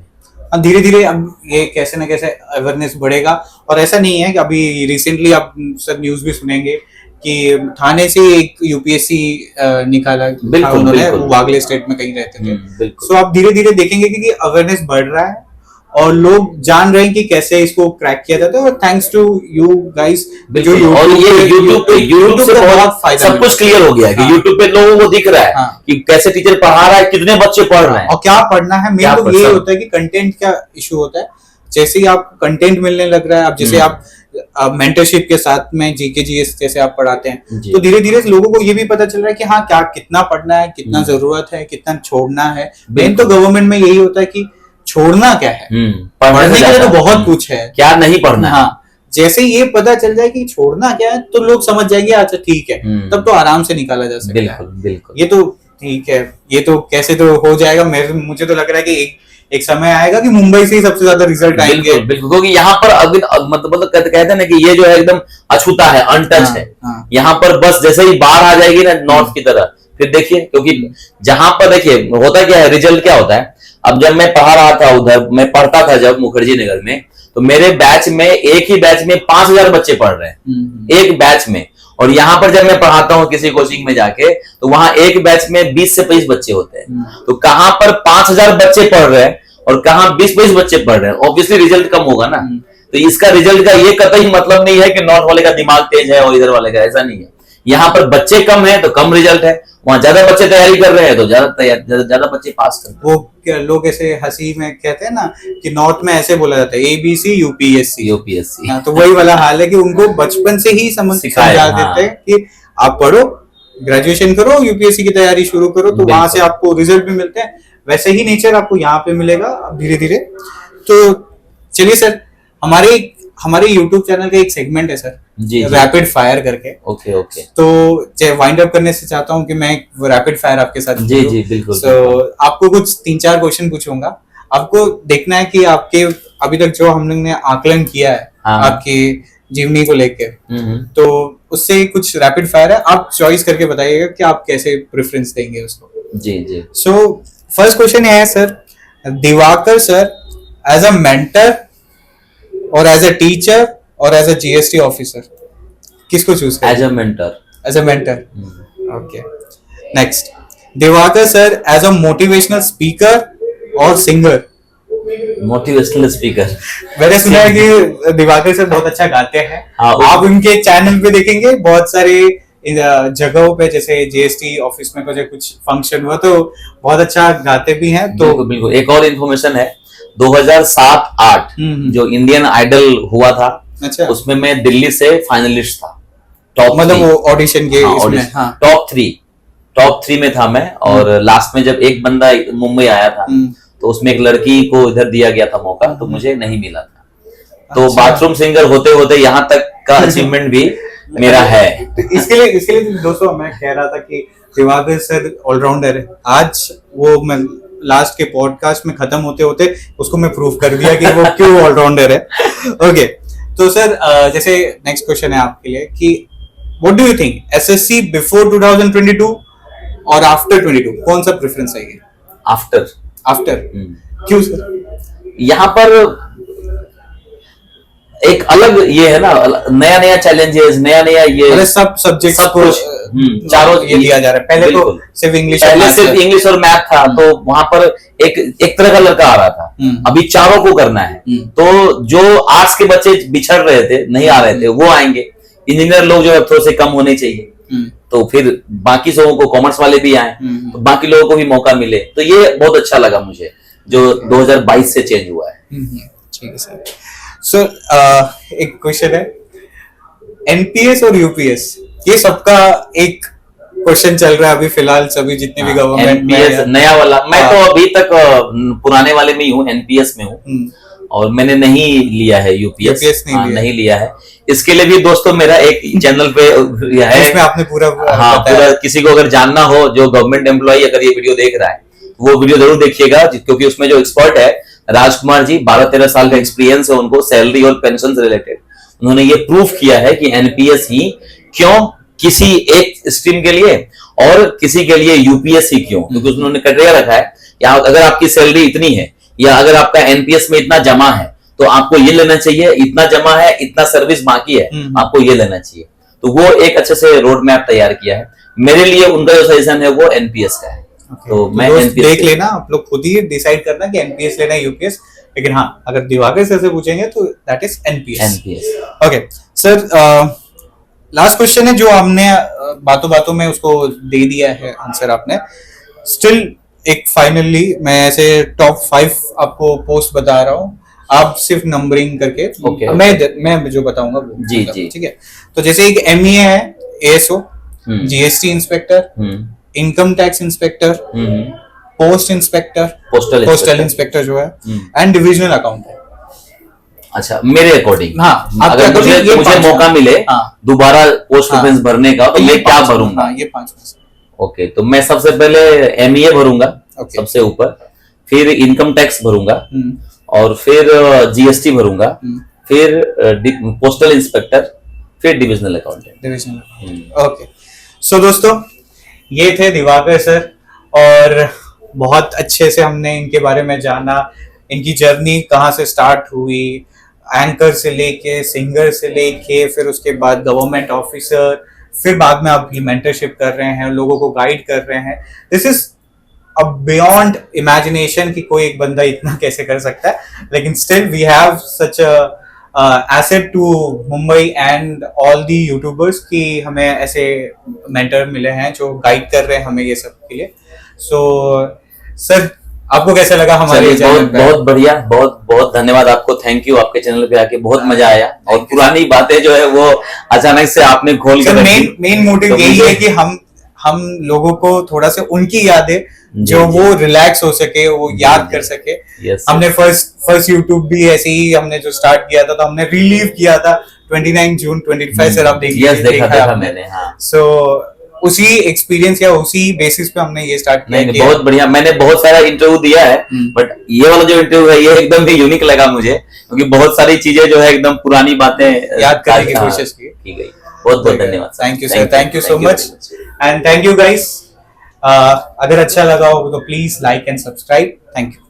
धीरे धीरे अब ये कैसे ना कैसे अवेयरनेस बढ़ेगा। और ऐसा नहीं है कि अभी रिसेंटली आप सब न्यूज भी सुनेंगे कि थाने से एक यूपीएससी निकाला उन्होंने, वो वागले स्टेट में कहीं रहते थे। सो आप धीरे धीरे देखेंगे कि अवेयरनेस बढ़ रहा है और लोग जान रहे हैं कि कैसे इसको क्रैक किया जाता है। और थैंक्स टू यू गाइस, जो यूट्यूब से बहुत फायदा, सब कुछ क्लियर हो गया है कि यूट्यूब पे लोगों को दिख रहा है कि कैसे टीचर पढ़ा रहा है, कितने बच्चे पढ़ रहे हैं और क्या पढ़ना है। मेन तो ये होता है कि कंटेंट का इशू होता है। जैसे ही आप कंटेंट मिलने लग रहा है, अब जैसे आप मेंटरशिप के साथ में जीके जीएस जैसे आप पढ़ाते हैं, तो धीरे धीरे लोगों को ये भी पता चल रहा है कि हाँ क्या कितना पढ़ना है, कितना जरूरत है, कितना छोड़ना है। मेन तो गवर्नमेंट में यही होता है कि छोड़ना क्या है, पढ़ने के लिए तो बहुत कुछ है, क्या नहीं पढ़ना। हाँ, जैसे ये पता चल जाए कि छोड़ना क्या है तो लोग समझ जाएंगे अच्छा ठीक है, तब तो आराम से निकाला जा सकता है। बिल्कुल बिल्कुल, ये तो ठीक है, ये तो कैसे तो हो जाएगा। मुझे तो लग रहा है कि एक समय आएगा कि मुंबई से ही सबसे ज्यादा रिजल्ट आएंगे। बिल्कुल, क्योंकि यहाँ पर मतलब कहते हैं ना कि ये जो है एकदम अछूता है, अनटच है। यहाँ पर बस जैसे ही बाढ़ आ जाएगी ना नॉर्थ की तरह, फिर देखिए, क्योंकि जहां पर देखिए होता क्या है, रिजल्ट क्या होता है। अब जब मैं पढ़ा रहा था उधर, मैं पढ़ता था जब मुखर्जी नगर में, तो मेरे बैच में, एक ही बैच में 5000 बच्चे पढ़ रहे हैं एक बैच में। और यहाँ पर जब मैं पढ़ाता हूँ किसी कोचिंग में जाके, तो वहां एक बैच में 20 से 25 बच्चे होते हैं। तो कहां पर 5000 बच्चे पढ़ रहे हैं और कहां 20-22 बच्चे पढ़ रहे हैं, ऑब्वियसली रिजल्ट कम होगा ना। तो इसका रिजल्ट का ये कतई मतलब नहीं है कि नॉर्थ वाले का दिमाग तेज है और इधर वाले का, ऐसा नहीं है। यहाँ पर बच्चे कम है तो कम रिजल्ट है, वहां ज्यादा बच्चे तैयारी कर रहे हैं तो ज्यादा बच्चे पास कर रहे हैं। वो लोग ऐसे हंसी में कहते हैं ना कि नॉर्थ में ऐसे बोला जाता है ABC यूपीएससी। तो वही वाला हाल है कि उनको बचपन से ही समझा देते हैं कि आप पढ़ो, ग्रेजुएशन करो, यूपीएससी की तैयारी शुरू करो, तो वहां से आपको रिजल्ट भी मिलते हैं। वैसे ही नेचर आपको यहाँ पे मिलेगा धीरे धीरे। तो चलिए सर, हमारे हमारे यूट्यूब चैनल का एक सेगमेंट है सर, जी रैपिड फायर करके। Okay okay. तो वाइंड अप करने से चाहता हूँ कि मैं रैपिड फायर आपके साथ जी जी बिल्कुल। तो आपको कुछ 3-4 क्वेश्चन पूछूंगा। आपको देखना है कि आपके अभी तक जो हम लोग ने आकलन किया है आपकी जीवनी को लेके, तो उससे कुछ रैपिड फायर है, आप चॉइस करके बताइएगा कि आप कैसे प्रेफरेंस देंगे उसको। जी जी। सो फर्स्ट क्वेश्चन ये है sir, Diwakar sir as a mentor और एज अ टीचर और एज अ जीएसटी ऑफिसर, किसको चूज करें? As a mentor. As a mentor, okay. Next, Diwakar sir as a motivational speaker और सिंगर। Motivational speaker. मैंने सुना है कि दिवाकर सर बहुत अच्छा गाते हैं। हाँ, आप उनके चैनल पे देखेंगे बहुत सारे जगहों पे, जैसे जीएसटी ऑफिस में कुछ फंक्शन हुआ तो बहुत अच्छा गाते भी हैं। तो बिल्कुल बिल्कुल। एक और इन्फॉर्मेशन है, 2007-8 जो इंडियन आइडल हुआ था, अच्छा, उसमें मैं दिल्ली से फाइनलिस्ट था, टॉप मतलब वो ऑडिशन के इसमें, हाँ, टॉप 3 में था मैं। और लास्ट में जब एक बंदा मुंबई आया था तो उसमें एक लड़की को इधर दिया गया था मौका, तो मुझे नहीं मिला था। तो बाथरूम सिंगर होते होते यहाँ तक का अचीवमेंट भी मेरा है। इसके लिए दोस्तों मैं कह रहा था कि दिवाकर सर ऑलराउंडर है। आज वो मैं लास्ट के पॉडकास्ट में खत्म होते होते उसको मैं प्रूव कर दिया कि वो क्यों ऑलराउंडर है। ओके, तो सर जैसे नेक्स्ट क्वेश्चन है आपके लिए कि what do you think, SSC before 2022 और आफ्टर 22 कौन सा प्रेफरेंस है? आफ्टर क्यों सर? यहाँ पर एक अलग ये है ना, नया चैलेंजेस, नया ये सब सब्जेक्ट्स को चारों ये दिया जा रहा है। पहले तो सिर्फ इंग्लिश और मैथ था, तो वहां पर एक तरह का लड़का आ रहा था, अभी चारों को करना है। तो जो आर्ट्स के बच्चे बिछड़ रहे थे, नहीं आ रहे थे, वो आएंगे। इंजीनियर लोग जो है थोड़े से कम होने चाहिए, तो फिर बाकी सबों को, कॉमर्स वाले भी आए, तो बाकी लोगों को भी मौका मिले। तो ये बहुत अच्छा लगा मुझे, जो 2022 से चेंज हुआ है। ठीक है सर। सर एक क्वेश्चन है, एनपीएस और यूपीएस, ये सबका एक क्वेश्चन चल रहा है अभी फिलहाल, सभी जितने भी गवर्नमेंट एनपीएस नया वाला, मैं तो अभी तक पुराने वाले में ही हूँ, एनपीएस में हूँ, और मैंने नहीं लिया है यूपीएस नहीं लिया है। इसके लिए भी दोस्तों मेरा एक चैनल पे है, इसमें आपने पूरा पूरा, किसी को अगर जानना हो जो गवर्नमेंट एम्प्लॉय अगर ये वीडियो देख रहा है, वो वीडियो जरूर देखिएगा, क्योंकि उसमें जो एक्सपर्ट है राजकुमार जी, 12-13 साल का एक्सपीरियंस है उनको सैलरी और पेंशन से रिलेटेड। उन्होंने ये प्रूफ किया है कि एनपीएस ही क्यों किसी एक स्ट्रीम के लिए और किसी के लिए यूपीएस ही क्यों, क्योंकि उन्होंने क्राइटेरिया रखा है कि अगर आपकी सैलरी इतनी है या अगर आपका एनपीएस में इतना जमा है तो आपको ये लेना चाहिए, इतना जमा है, इतना सर्विस बाकी है, आपको ये लेना चाहिए। तो वो एक अच्छे से रोड मैप तैयार किया है। मेरे लिए उनका जो सजेशन है वो एनपीएस का है। तो मैं एनपीएस देख लेना, आप लोग खुद ही डिसाइड करना कि एनपीएस लेना है यूपीएस, लेकिन हाँ अगर दिवाकर सर से पूछेंगे तो that is NPS. Okay sir, last question है जो हमने बातों बातों में उसको दे दिया है आंसर आपने। स्टिल एक फाइनली मैं ऐसे टॉप 5 आपको पोस्ट बता रहा हूँ, आप सिर्फ नंबरिंग करके मैं जो बताऊंगा वो जी ठीक है। तो जैसे एक एमईए है, ASO, GST inspector, income tax inspector, post inspector, postal inspector जो है, एंड डिविजनल अकाउंटेंट। अच्छा, मेरे अकॉर्डिंग, हाँ, अगर मुझे मौका मिले दोबारा पोस्ट ऑफिस भरने का, तो मैं क्या भरूंगा? ये 5। ओके, तो मैं सबसे पहले एमईए भरूंगा, सबसे ऊपर, फिर इनकम टैक्स भरूंगा, और फिर जीएसटी भरूंगा, फिर पोस्टल इंस्पेक्टर, फिर डिविजनल अकाउंटेंट। ओके, सो दोस्तों ये थे दिवाकर सर, और बहुत अच्छे से हमने इनके बारे में जाना, इनकी जर्नी कहाँ से स्टार्ट हुई, एंकर से लेके, सिंगर से लेके, फिर उसके बाद गवर्नमेंट ऑफिसर, फिर बाद में आप मेंटरशिप कर रहे हैं, लोगों को गाइड कर रहे हैं। This is a beyond imagination कि कोई एक बंदा इतना कैसे कर सकता है, लेकिन still we have such asset to Mumbai and all the YouTubers कि हमें ऐसे मेंटर मिले हैं जो गाइड कर रहे हैं हमें ये सब के लिए। सो सर आपको कैसा लगा हमारे चैनल पे? बहुत बढ़िया, बहुत बहुत धन्यवाद आपको, थैंक यू। आपके चैनल पे आके बहुत मजा आया, और पुरानी बातें जो है वो अचानक से आपने खोल कर मेन मोटिव यही है कि हम लोगों को थोड़ा सा उनकी यादें जो जी, वो रिलैक्स हो सके, वो याद जी, कर सके। यस हमने फर्स्ट यूट्यूब भी ऐसे ही हमने जो स्टार्ट किया था, तो हमने रिलीव किया था 29 जून 25 सर, आप यस, देखिए देखा मैंने, हाँ। सो उसी एक्सपीरियंस या उसी बेसिस पे हमने ये स्टार्ट किया नहीं कि बहुत बढ़िया, मैंने बहुत सारा इंटरव्यू दिया है, बट ये वाला जो इंटरव्यू है ये एकदम ही यूनिक लगा मुझे, क्योंकि बहुत सारी चीजें जो है एकदम पुरानी बातें याद करने की कोशिश की गई। बहुत बहुत धन्यवाद। Thank you sir, thank you so much, and thank you guys. अगर अच्छा लगा हो तो please like and subscribe. Thank you.